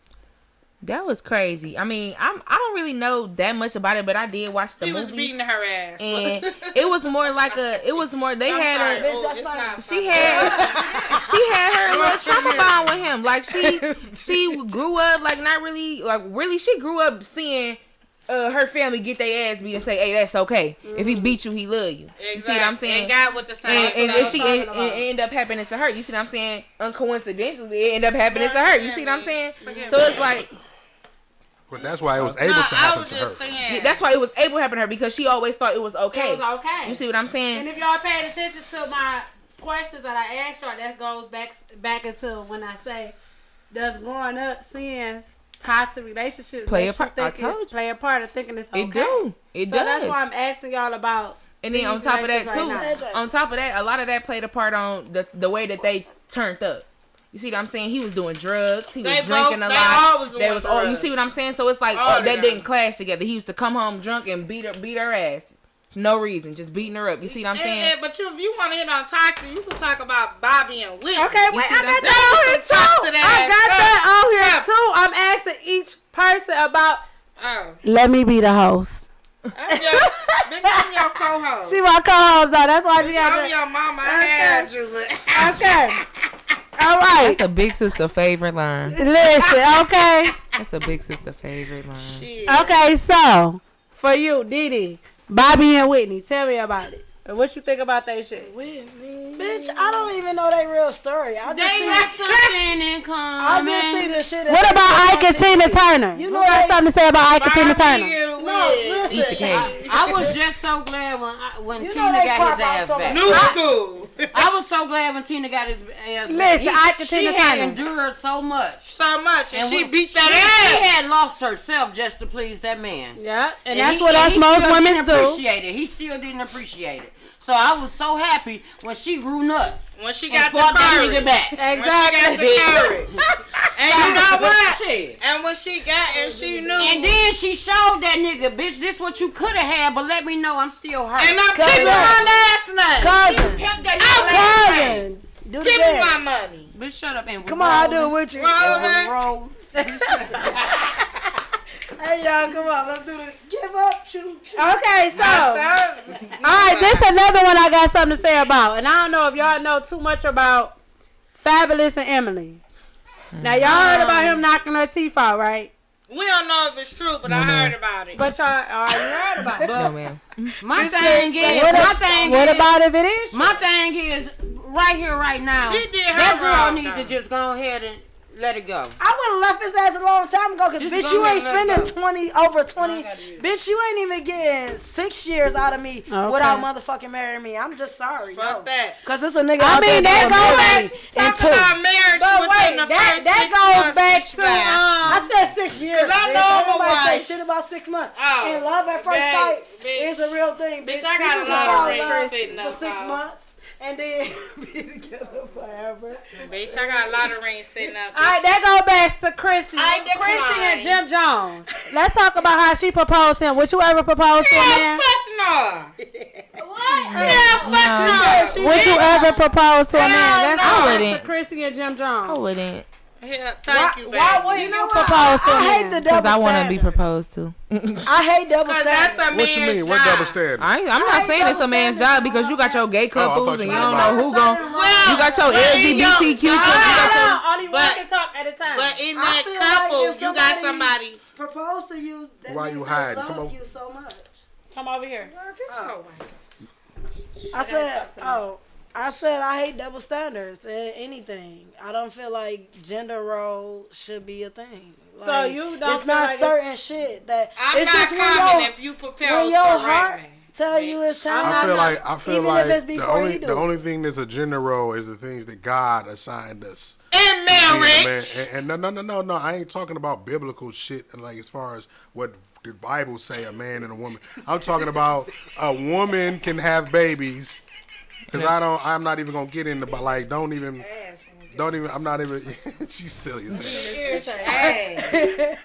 That was crazy. I mean, I don't really know that much about it, but I did watch the He movie. was beating her ass. And it was more like they I'm had sorry. a Bitch, that's It's fine. not she funny. had her little trauma bond with him. Like she grew up like not really like really she grew up seeing her family get their ass beat and say, hey, that's okay. If he beat you, he love you. Exactly. You see what I'm saying? And God with the same. And it ended up happening to her. You see what I'm saying? Uncoincidentally, it ended up happening to her. You see what I'm saying? So it's like But that's why it was able to I happen was to her. just saying. that's why it was able to happen to her because she always thought it was okay. It was okay. You see what I'm And saying? if y'all paid attention to my questions that I asked y'all, that goes back into when I say, does growing up seeing toxic relationships Play a makes you part. I think told it's play a part of thinking it's okay? It do. It So does. that's why I'm asking y'all about. And then on these top of that relationships too, right now. on top of that, a lot of that played a part on the way that they turned up. You see what I'm saying? He was doing drugs. He was They drinking both- a they lot. all was That doing was all. You drugs. see what I'm saying? So it's like All that of didn't them. clash together. He used to come home drunk and beat her ass. No reason, just beating her up. You see what I'm saying? But if you want to hit on toxic, you can talk about Bobby and Whitney. Okay, You wait, see I what I'm got that on here Toxic too. ass I got that on here up. too. I'm asking each person about. Oh, Let me be the host. I'm your co-host. She my co-host though. That's why she I'm got your mama. I Okay. had you. Okay. All right. That's a big sister favorite line. Listen. Okay. That's a big sister favorite line. Shit. Okay. So for you, Didi, Bobby and Whitney, tell me about it. And what you think about that shit? Bitch, I don't even know their real story. I just They got see, something in I common. just see the shit. that What they about put Ike on and TV. Tina Turner? You You know got they- something to say about Ike and Tina Turner? No, listen. Eat the cake. I was just so glad when You know Tina they got pop his out ass so back. much. New school. I was so glad when Tina got his ass back. Listen, I can She Tina had Turner. endured so much. So much, and she when- beat She that ass. had lost herself just to please that man. Yeah, and And that's he- what and us he most still women didn't do. appreciate it. He still didn't appreciate it. So I was so happy when she grew nuts When she and got the fought that courage. nigga back. When she got Exactly. the courage. And you know what? Shit. And when she got and she knew. And then she showed that nigga, bitch, this what you could have had, but let me know I'm still hurt. And I'm Cousin. keeping my last name. Cousin, kept that nigga last name. cousin, do the Give me my dance. money. Bitch, shut up and Come on, I'll do it with you. Rolling. roll. Hey y'all, come on, let's do the give up, choo choo. Okay, so all So, right, this another one I got something to say about, and I don't know if y'all know too much about Fabulous and Emily. Now y'all heard about him knocking her teeth out, right? we don't know if it's true, but I heard about it. But y'all already heard about it. No, man. My thing is, What about if it is? my thing is, right here, right now, He did her that girl wrong, need to though. just go ahead and let it go. I would have left his ass a long time ago, cause Just bitch, go you ahead ain't and let spending go. over 20. Bitch, you ain't even getting 6 years out of me without motherfucking marrying me. I'm just sorry. Fuck no. that. Cause it's a nigga I out mean, there that doing goes marry back- me in Talk 2. about marriage But within wait, the that first 6 goes months. back bitch, to man. I said 6 years. 'Cause I bitch. know Ain't I'm a nobody say wife. shit about 6 months. Oh, And love at first bitch, sight bitch. is a real thing. Bitch, Bitch, I got people a can lot of fall in rings love sitting for 6 outside. months and then be together forever. Bitch, I got a lot of rings sitting up. All right, that go back to Chrissy. I decline. Chrissy and Jim Jones. Let's talk about how she proposed to him. Would you ever propose to a Yeah, man? fuck no. Yeah, fuck no. Would you ever propose to a man? Let's no. go I back to wouldn't. Chrissy and Jim I Jones. wouldn't. Yeah, thank you, baby. Why wouldn't You know you what? propose to a I hate man? the Because double I want to be standard. proposed to. I hate double Because that's standard. a What you man's mean? What double job. standard? I'm I not hate saying it's a double man's standards. job because you got your gay couples thought and you you was don't about- know who gon' you got your Well, LGBTQ kids. You got your Only one But- can talk at a time. But in I that feel like couple, if you got somebody. propose to you, that Why means you they hiding? love Come on. you so much. Come over here. Oh, I said I hate double standards in anything. I don't feel like gender role should be a thing. So Like, you don't It's feel not like certain shit that I'm it's not just coming if you propose when to your a heart man. tell you it's time. I feel even like if it's the before only you do. the only thing that's a gender role is the things that God assigned us. And Yeah, marriage. man. And no. I ain't talking about biblical shit. And like as far as what the Bible say, a man and a woman. I'm talking about a woman can have babies. Cause I'm not even gonna get into, but like, don't even. I'm not even. She's silly as hell.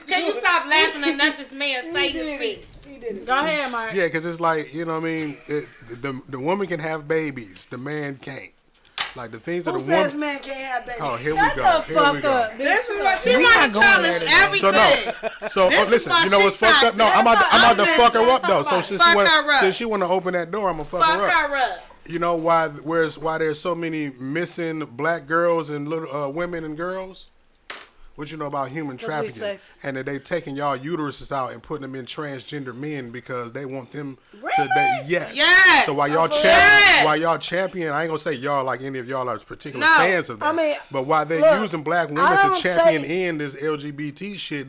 Can you stop laughing and let this man say his speech? Go ahead, Mark. Yeah, cause it's like, you know what I mean. The woman can have babies, the man can't. Like the things that Who a says woman. men can't have babies? Oh, here Shut we the go. Here we fuck go. up, bitch. This is what she We want not to going challenge there today. everything. So no. This is Listen, why you know she what's fucked up? No, toxic. I'm about to I'm fuck her up listening. though. So Talk since about she it. Fuck her up. since she want to open that door, I'm gonna fuck Fuck her up. her up. You know why there's so many missing black girls and little women and girls? What you know about human trafficking? safe. And that they taking y'all uteruses out and putting them in transgender men because they want them to Really? yes. Yes. So while y'all champion, I ain't gonna say y'all like any of y'all are particular No. fans of that. I mean, but while they look, using black I women to don't champion say- in this LGBT shit,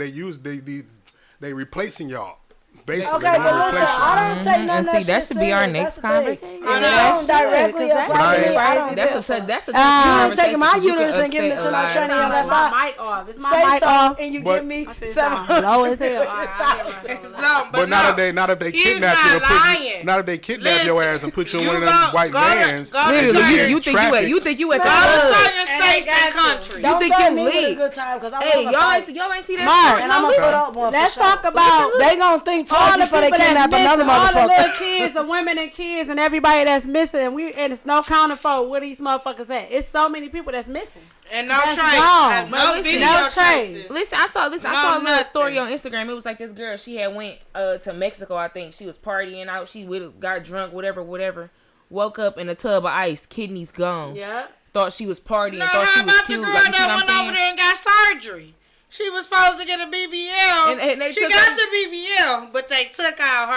they replacing y'all. Basically, Okay, they but listen, replacing I don't take none And of see, that that shit should be our serious. next That's the thing. conversation. If I it know. don't directly Because apply to me, I don't That's give a a fuck. that's a You ain't taking my conversation. You uterus can and giving it to upset my a lot. tranny unless my I mic off. Is my say mic so off? and you But- give me I said seven. something low as hell. All right, I hear myself. No, But no. not if they He's kidnap you not and put you, lying. not if they kidnap your Listen, ass and put you in you one of them go- white go to- vans. go to and Literally, you certain- you think you at the Go to club. certain And states they and got you. countries. Don't think throw you me with a lit. good time because I'm Hey, gonna fight. y'all ain't see that Mark, story? And I'm gonna put up one Let's for sure. talk about They gonna think all twice the before they people kidnap that's another missing, all the little motherfucker. kids, the women and kids, and everybody that's missing. And it's no counting for where these motherfuckers at. It's so many people that's missing. And no That's trace. gone. And But no listen, video no trace. traces. Listen, I saw a little nothing. story on Instagram. It was like this girl. She had went to Mexico. I think she was partying out. She got drunk, whatever. Woke up in a tub of ice, kidneys gone. Yeah. Thought she was partying. No, Thought how she was about the cute. girl Like, you see that what went I'm over saying? there and got surgery? She was supposed to get a BBL. And they she took got her- the BBL, but they took out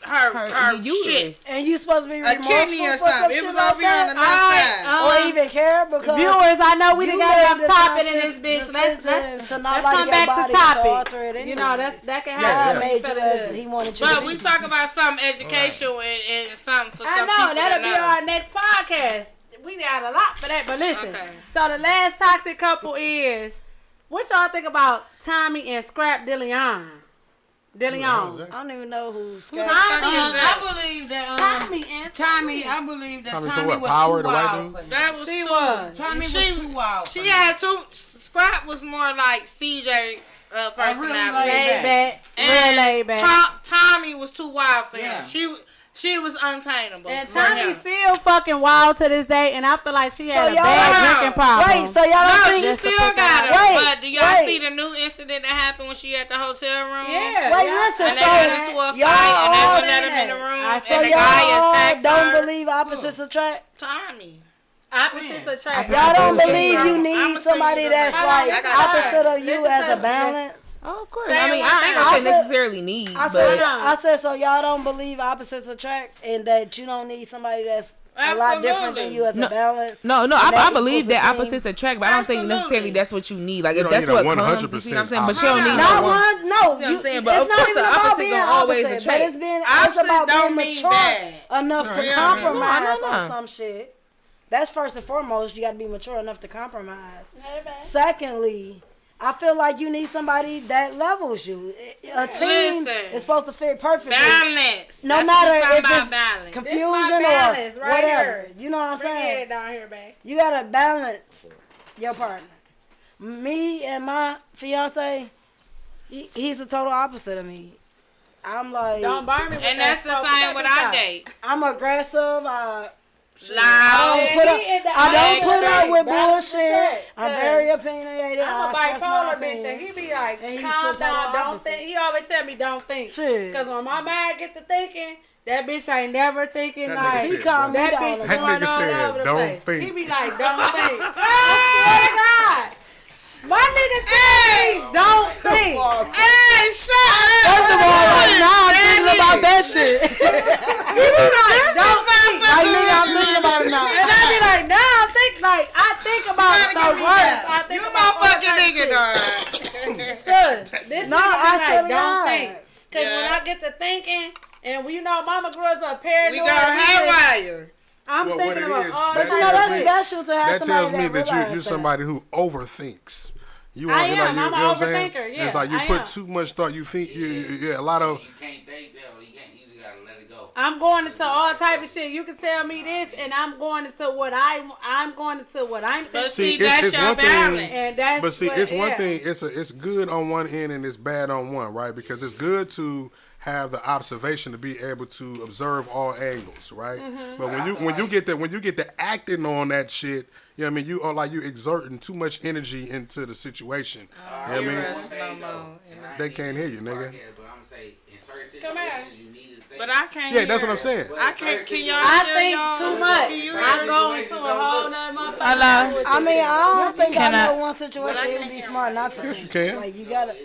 her uterus. shit. And you supposed to be A remorseful kidney or for some something. It shit was like over here on the that? left side. Or even care because Viewers, I know we you done got made enough the topic in conscious this bitch. Let's decision to not let's like come your back body to to topic. alter it You know, anyways. that can God happen. made you as he wanted you But to be. we talk about something educational and something for I some know people that'll to be know. our next podcast. We got a lot for that, but listen. Okay. So the last toxic couple is what y'all think about Tommy and Scrap DeLeon? DeLeon. I don't even know who's Tommy, I believe that Tommy and Tommy, I believe that Tommy, Tommy so what, was Power, too the white wild dude? for him. That was She too. was. Tommy she, was too wild. She for had two. Scrap was more like CJ personality. laid back, real laid back. Tommy was too wild for Yeah. him. She was untainable. And for Tommy him. still fucking wild to this day, and I feel like she had a y'all- bad drinking problem. Wait, so y'all No, don't she think? still put got that it. out. But do y'all Wait. see the new incident that happened when she at the hotel room? Yeah. Wait, yeah. listen, And they so got into a fight, y'all and they all wouldn't let him seen in the that. room, I and saw So the y'all guy all attacked don't her. believe opposites attract? Tommy. Opposites attract. Y'all don't Okay. believe you I'ma need send somebody you the that's link. like I got opposite of you Listen as to a me. balance? Oh, of course. Say I mean, one I ain't thing. gonna say I said- necessarily need, I but said, so y'all don't believe opposites attract and that you don't need somebody that's a lot different than you as No. a balance? no, and I that believe equals a that team? opposites attract, but I don't think Absolutely. necessarily that's what you need. Like You if don't that's need a what comes, 100% you see what I'm saying? But you don't need opposite. Not no one. one, no. See what I'm saying? But it's of not course even the about opposite being gonna always opposite, attract. but it's Opposite about being don't mean mature bad. enough to yeah. compromise No. on some shit. That's first and foremost. You got to be mature enough to compromise. Secondly, I feel like you need somebody that levels you. A team Listen. is supposed to fit perfectly. Balance. No That's matter what I'm if talking it's about balance. confusion balance or right whatever. here. You know what I'm Bring saying? it down here, babe. You gotta balance your partner. Me and my fiance, he's the total opposite of me. I'm like, Don't burn me with And that that's the smoke. same Check with this our out. date. I'm aggressive. I Loud. And put up, he is the I don't put up with balance bullshit. attract, I'm 'cause very opinionated. I'm a I express my bipolar bitch, opinion. and he be like, And he's calm the down, total don't opposite. think. He always tell me, don't think. Shit. Because when my mind get to thinking, that bitch ain't never thinking That like, nigga He said, calmed me that down. bitch a That going nigga all said, over the "Don't place. think." He be like, don't think. I swear to God. My nigga tell me, don't think. Hey, shut up. First of all, now I'm thinking about that shit. He be like, don't think. Like, nigga, I'm thinking about it now. And I be like, nah, I think about the worst. I think You about all motherfucking types of nigga, shit. dog. Son, this No, nigga be I swear like, to don't God. think. Because when Yeah. I get to thinking, and you know, mama girls are paranoid. We got haywire. I'm Well, what thinking it about is, all that But you know, tells that's me- special to have That somebody tells me that realizes you're that. somebody who overthinks. You I want, am. like, I'm you an know what I'm saying? overthinker. Yeah, It's like you I put am. too much thought. You think a lot of. You can't think that, but you can't. You just gotta let it go. I'm going into all type of shit. You can tell me this, and I'm going into what I'm going into what I'm thinking. But See, see, it's- that's it's your one thing- balance. And that's But see, what, it's one yeah. thing. It's good on one end and it's bad on one, right? Because it's good to have the observation to be able to observe all angles, right? Mm-hmm. But when you get the acting on that shit, you know what I mean, you are like you exerting too much energy into the situation. You know what I mean? They can't hear you, nigga. But I'm say in certain Come here. situations you need to think. But I can't. Yeah, that's hear what I'm it. saying. I can't. Can y'all I hear think y'all? too much. Can you I hear go me? into a whole nother motherfucker. Hello? I mean, I don't think Can I know I- one situation it would be smart not to. Yes, you can. Like you gotta,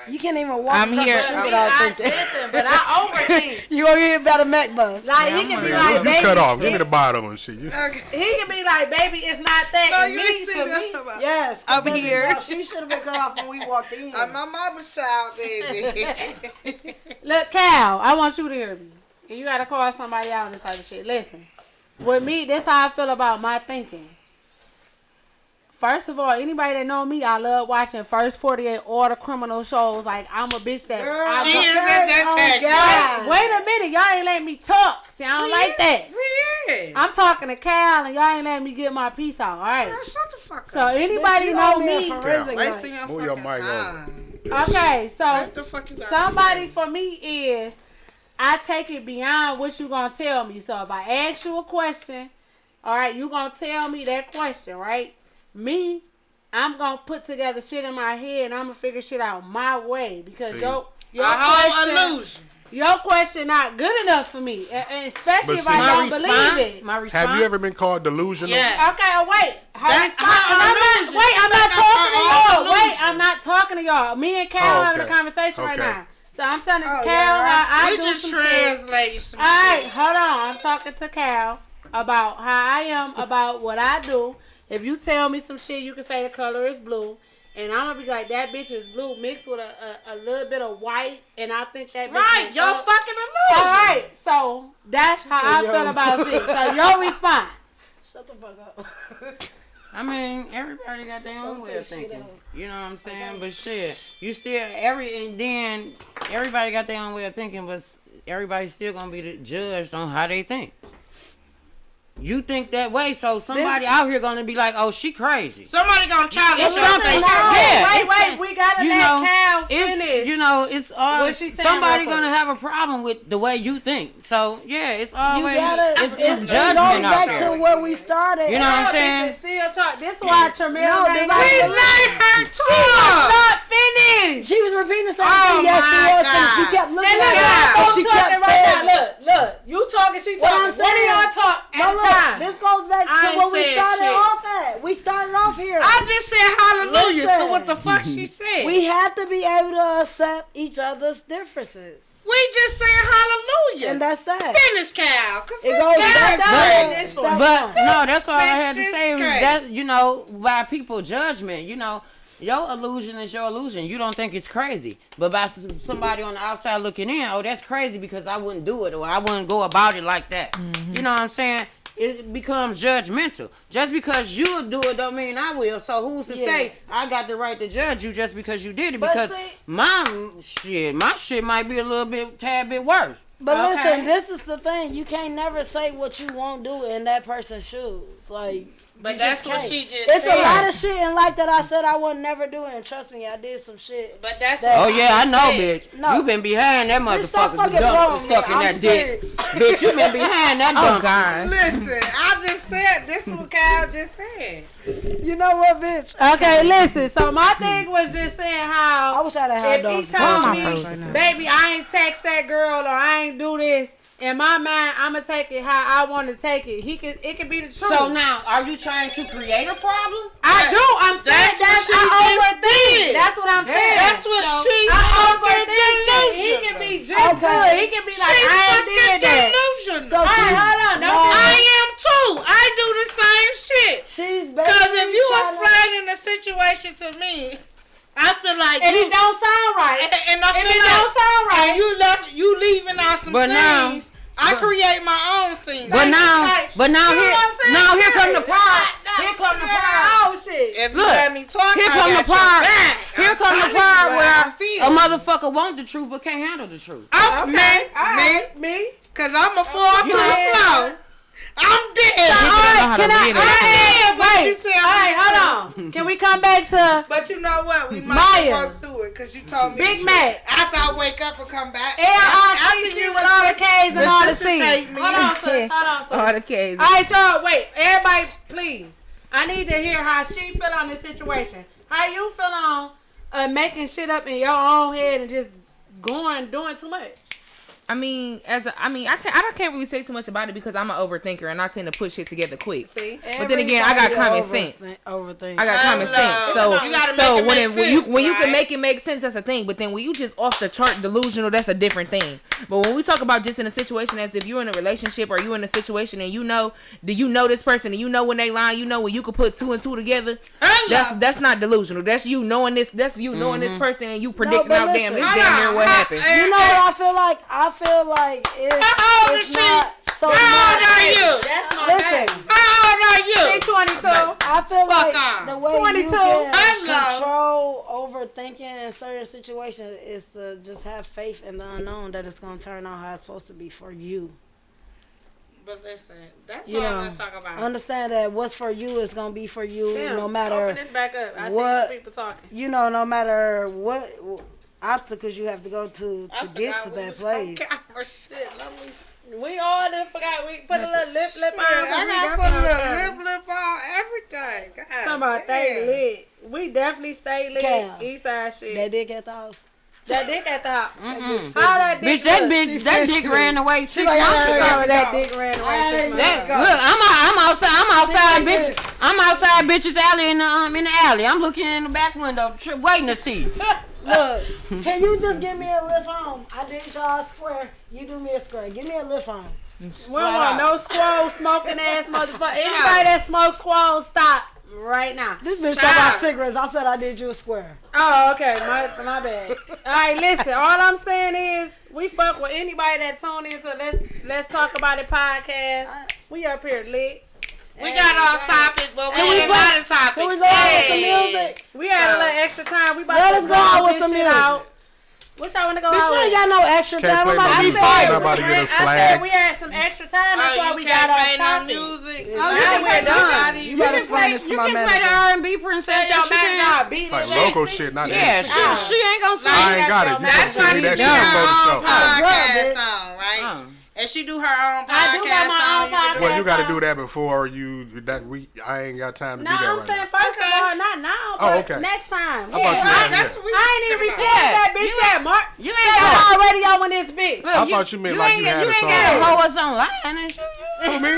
you can't even walk I'm across here. the street I without mean, thinking. listen, but I overthink. You gonna get about a Mac bus. Like he can be Nigga, like, you baby, cut off. Give me the bottle and shit. he can be like, baby, it's not that. No, and you me, ain't seen to that me, somebody. Yes, Up baby, here. girl, she should have been cut off when we walked in. I'm my mama's child, baby. Look, Cal, I want you to hear me. And you gotta call somebody out and this type of shit. Listen, with me, this how I feel about my thinking. First of all, anybody that know me, I love watching First 48 all the criminal shows. Like, I'm a bitch that... Girl, I She go- is at that tag. Wait a minute, y'all ain't letting me talk. See, I don't like that. Yeah. I'm talking to Cal, and y'all ain't letting me get my piece out, all right? Girl, shut the fuck So up. anybody you know owe me a me... forensic Wasting knife. your Move your fucking mic time. Okay, so What the fuck you got to somebody say? for me is I take it beyond what you gonna tell me. So if I ask you a question, all right, you gonna tell me that question, right? Me, I'm gonna put together shit in my head and I'm gonna figure shit out my way because See. your A whole question, illusion. your question not good enough for me, and especially But if see- I My don't response. believe it. My response. Have you ever been called delusional? Yeah. Okay, wait. Her That's response, her and illusion. I'm not She talking to like y'all. her Wait, illusion. I'm not talking to y'all. Me and Cal Oh, having a okay. conversation right Okay. now. So I'm telling Oh, Cal yeah. how I We do just some shit. translate some All right, shit. hold on. I'm talking to Cal about how I am about what I do. If you tell me some shit, you can say the color is blue. And I'm going to be like, that bitch is blue mixed with a little bit of white. And I think that bitch Right, is your up. fucking All illusion. right, so that's how I yo. feel about it. So your response. Shut the fuck up. I mean, everybody got their own Don't way of say shit thinking. else. You know what I'm saying? But shit, you still and then everybody got their own way of thinking, but everybody's still gonna be judged on how they think. You think that way, so somebody out here gonna be like, "Oh, she crazy." Somebody gonna challenge It's your something. thinking. Yeah, wait, it's- we got to you let know, Cal finish. It's you know, it's all What she saying somebody real quick? gonna have a problem with the way you think. So yeah, it's You always gotta. it's It goes judgment out back there. to where we started. You know what I'm Y'all saying? bitches still talk. This why Tramiel No, ain't this not ain't- Let her talk. not finished. She was repeating the same Oh thing. Yes, she my was. And she God. kept looking And look, at y'all her. both So she talking kept right saying, now. Look, you talking, she What talking. I'm saying, One of y'all talk at no, a look, time. this goes back I to ain't where we said started shit. off at. We started off here. I just said hallelujah Listen. to what the fuck she said. We have to be able to accept each other's differences. We just saying hallelujah. And that's that. Finish, Cal. 'Cause It this goes Cal back done. to this step one. But one. no, that's all I had to Bitch, say. it's Was great. that you know, by people judgment, you know, your illusion is your illusion. You don't think it's crazy, but by somebody on the outside looking in, oh, that's crazy because I wouldn't do it or I wouldn't go about it like that. You know what I'm saying? It becomes judgmental. Just because you do it don't mean I will. So who's to Yeah. say I got the right to judge you just because you did it? But Because see- my shit might be a little bit, tad bit worse. But Okay. listen, this is the thing. You can't never say what you won't do in that person's shoes. Like, But you that's just what can't. she just It's said. a lot of shit in life that I said I would never do, and trust me, I did some shit. But that's That- Oh yeah, I know, said. bitch. No. You been behind that Bitch, stop motherfucker. fucking The blowing dumpster me. stuck in I'm that dick. serious. Bitch, you been behind that dumpster. Oh God. Listen, I just said this is what Cal just said. You know what, bitch? Okay, listen. So my thing was just saying I how wish I'd have had if he dogs. told my me, purse right now. baby, I ain't text that girl or I ain't do this, in my mind, I'ma take it how I want to take it. It could be the truth. So now, are you trying to create a problem? I do. I'm saying That's what that's she I just overthink. did. That's what I'm saying. That's what So, she I fucking overthink shit. He delusional. can be just Okay. good. He can be like, She I ain't fucking did that. delusional. So All right, she- hold on. No. I am too. I do the same shit. She's Because if you trying to- explaining the situation to me, I feel like And you, it don't sound right. and I If feel it like don't sound right. and you leaving out some But now- scenes. I create my own scenes. But now, Like, but now you know here, what I'm saying? now here come the Serious. part. Nah, Here come the yeah, part. Oh shit. if you Look, let me talk, Here I come the got your part. back. Here I'm come the telling you part how I where feel. a motherfucker want the truth but can't handle the truth. Oh, Okay. man, All right. Me. cause I'ma fall to the Yeah. floor. I'm dead. All know right. how Can to I? live I'm it. dead, but what you Hey, tell me. hey, hold on. Can we come back to But you know what? We might Maya. work through it because you told me Big the truth. Mac. After I wake up and come back. LRCC with all the K's and all the C's? resuscitate me. Hold on, sis. Hold on, sis. All the kids. All right, y'all. Wait, everybody, please. I need to hear how she feel on this situation. How you feel on making shit up in your own head and just doing too much? I mean, I can't really say too much about it because I'm an overthinker and I tend to put shit together quick. See? But then again, I got common sense. Overthink. I got common sense. So, You gotta so make it make sense, when you can right? make it make sense, that's a thing. But then when you just off the chart delusional, that's a different thing. But when we talk about just in a situation as if you're in a relationship or you in a situation and you know this person and you know when they lying, you know when you could put 2 and 2 together. That's not delusional. That's you knowing this. That's you knowing this person and you predicting but out damn listen. this damn near what happened. You know what I feel like? I feel like How old it's is she? not so How old much. are you? That's my Listen, baby. How old are you? She 22. I feel like on. the way 22. you can Hello. control overthinking in certain situations is to just have faith in the unknown that it's going to turn out how it's supposed to be for you. But listen, that's You what know, I'm gonna talk about. understand that what's for you is going to be for you Damn, no open matter, this back up. I what- see people talking. you know, no matter what obstacles you have to go to I get forgot to we that was place. on camera. Shit, let me. We all done forgot. We put a little lip on. I gotta put a little lip on everything. God, Talking about damn. they lit. We definitely stay lit. Cam, Eastside shit. That dick at the house. That dick at the house. How that dick Bitch, that look? bitch, that dick ran away 6 like, months I ago. How that dick ran away 6 months That, ago. look, I'm outside, like bitch. I'm outside, bitches alley in the alley. I'm looking in the back window, waiting to see. Look, can you just give me a lift home? I did y'all a square. You do me a square. Give me a lift home. We don't want no squirrel smoking ass motherfucker. Anybody that smokes squirrel, stop right now. This bitch talking about cigarettes. I said I did you a square. Oh, okay. My bad. All right, listen. All I'm saying is we fuck with anybody that tune into Let's Talk About It podcast. We up here lit. We got off topic, but we ain't a lot of topics. Can we go out with some music? We had a little extra time. We about Let to us go out with this some shit music. out. What y'all want to go Bitch, out we with? ain't got no extra Can't time. play I'm about no to be music. fired. Nobody get us I said flagged. we had some extra time. That's why Oh, we you got can't off play no topic. music. Oh, Now you we're done. You better explain this to You my can play the manager. R&B princess. Tell your Yes, you manager can. I beat Like it. local shit, not Yeah, that. she ain't gonna say. I ain't got it. You That's can why send me she that do shit her before the own show. podcast bitch. song, right? And she do her own podcast I do got my own song. You can do Well, you got to That's do that before you. I ain't got time to No, do that I'm right saying now. first of all, not now, Oh, but okay. next time. I thought you Yeah, had That's that. what we I ain't even recorded Yeah, that bitch you yet, Mark. You Say ain't that got. already on this bitch. Look, I thought you meant like you had a ain't song. gotta hold us online and shit. For me?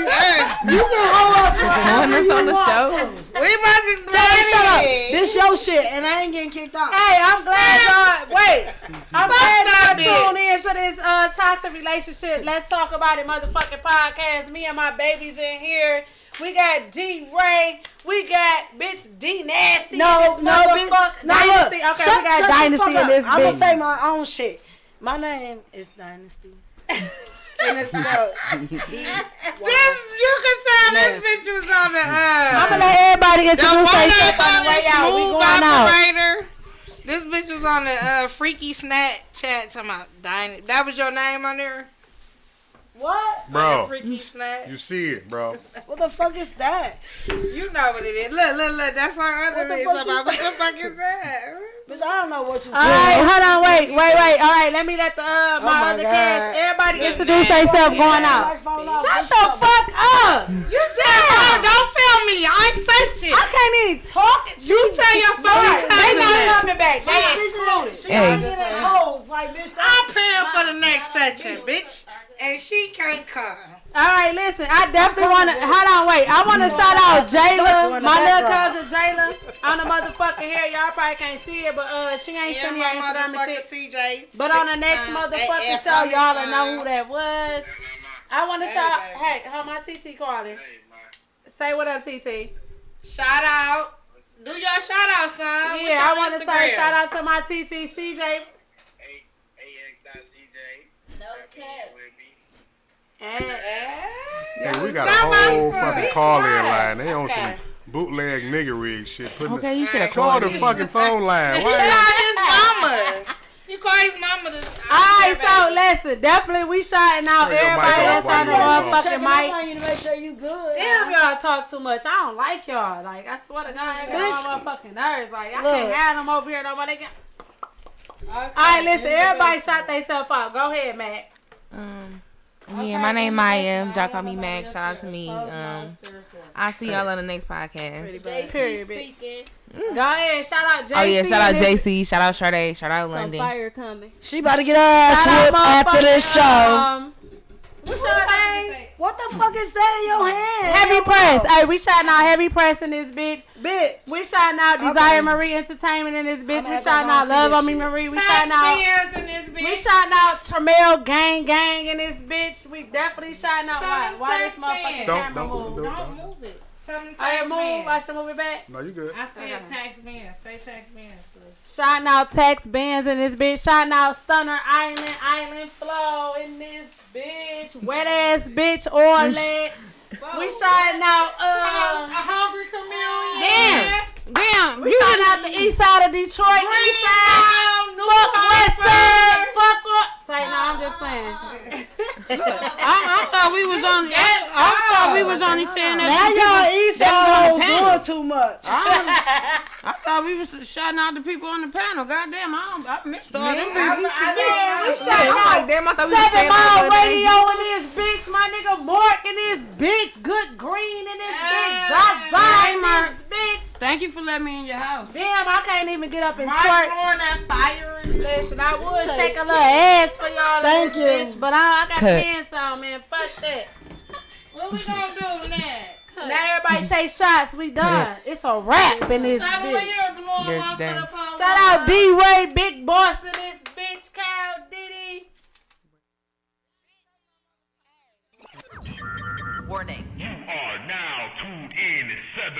You can hold us When it's on the show. We must Tell her, shut up. This your shit, and I ain't getting kicked out. Hey, I'm glad y'all. Wait, I'm glad that y'all tuned in to this toxic relationship. Let's talk about it, motherfucking podcast. Me and my babies in here. We got D Ray. We got bitch D Nasty. No, in this no, bitch. motherfucker. No, Dynasty. look. Okay, Shut- we got shut the Dynasty fuck in up. this I'm gonna bitch. say my own shit. My name is Dynasty. And it's spelled This, you can tell this bitch was on the I'm gonna let everybody the introduce themselves on the way out. We smooth going out. operator. This bitch was on the freaky Snapchat talking about dining. That was your name on there? What? Bro, Freaky Snap. you see it, bro. What the fuck is that? You know what it is. Look. That's our other What the bitch. fuck About what she the fuck is that? Bitch, I don't know what you All right, hold on, wait. All right, let me let the my my other God. cast. Everybody introduce themselves going out. Shut the fuck up. You tell her. Don't tell me. I ain't say shit. I can't even talk. You tell your fucking They cousin not that. coming back. They excluded. She Hey. ain't getting cold. Like, bitch, I'm paying for the next section, bitch. And she can't come. All right, listen. I definitely want to. Hold on, wait. I want to shout out Jayla, in the my little background. cousin Jayla, on the motherfucking hair. Y'all probably can't see it, but she ain't Yeah, sent me my her Instagram and motherfucking shit. CJ. But on the next motherfucking show, y'all will know who that was. I want to shout. Hey, how my TT calling? Say what up, TT. Shout out. Do your shout out, son. Yeah, I want to say shout out to my TT CJ. And Hey, we got a whole fucking call-in line. They on some bootleg nigga rig shit. Okay, you should have Call called the me. fucking phone line. You Why? call his mama. You call Roy's mama. Alright, so listen, definitely we shouting out Turn your mic everybody off that's on the while you motherfucking Checking up mic. on you to make sure you good. Damn, y'all talk too much. I don't like y'all. Like, I swear to God, I got on my motherfucking nerves. Like, I Look. can't have them over here no more. They got... Alright, listen, everybody shout themselves out. Go ahead, Mac. Yeah, my name Maya. Y'all call me Mac. Shout out to me. I'll see y'all on the next podcast. Period, bitch. Go ahead, shout out JC. Oh yeah, shout out and this- JC. Shout out Sade. Shout out Some London. fire coming. She about to get her ass Shout out whipped after this show. What's your name? What the fuck is that in your hand? Heavy Press. Hey, we shouting out Heavy Press in this bitch. Bitch. We shouting out Desire Okay. Marie Entertainment in this bitch. I'ma We act shouting like I out don't Love see on this Me shit. Marie. We shouting out. in this bitch. We shouting out Tramel Gang in this bitch. We definitely shouting out. Tell Why? them Why this text motherfucking me. camera Don't move? Don't move it. Tell them I tax move. man. I should move it back. No, you good. I said tax man. Say tax man. Shouting out Tex Bands in this bitch. Shouting out Stunner Island Flow in this bitch. Wet ass bitch Orlet. We shouting out A hungry chameleon. Damn. we shouting out the east side of Detroit. East side. Fuck West side. Fuck what? Say no, I'm just playing. I thought we was on. I thought we was only saying that. Now to y'all people East that was on the Side panel. hoes doing too much. I thought we was shouting out the people on the panel. Goddamn, I missed all them people. We shouting I'm out like, damn, I thought we was 7 saying Mile that. Radio in this bitch. My nigga Mark in this bitch. Good Green in this bitch. Zaza in this bitch. Thank you for letting me in your house. Damn, I can't even get up and Mark twerk. on that fire. Listen, I would shake a little ass for y'all. Thank in this you. Bitch, but I got Cut. pants on, man. Fuck that. What we gonna do next? Now everybody take shots. We done. It's a wrap in this Tell them where bitch. you're blowing You're off for done. the pole. Shout out D-Ray, Big Boss in this bitch. Kyle Diddy. You are now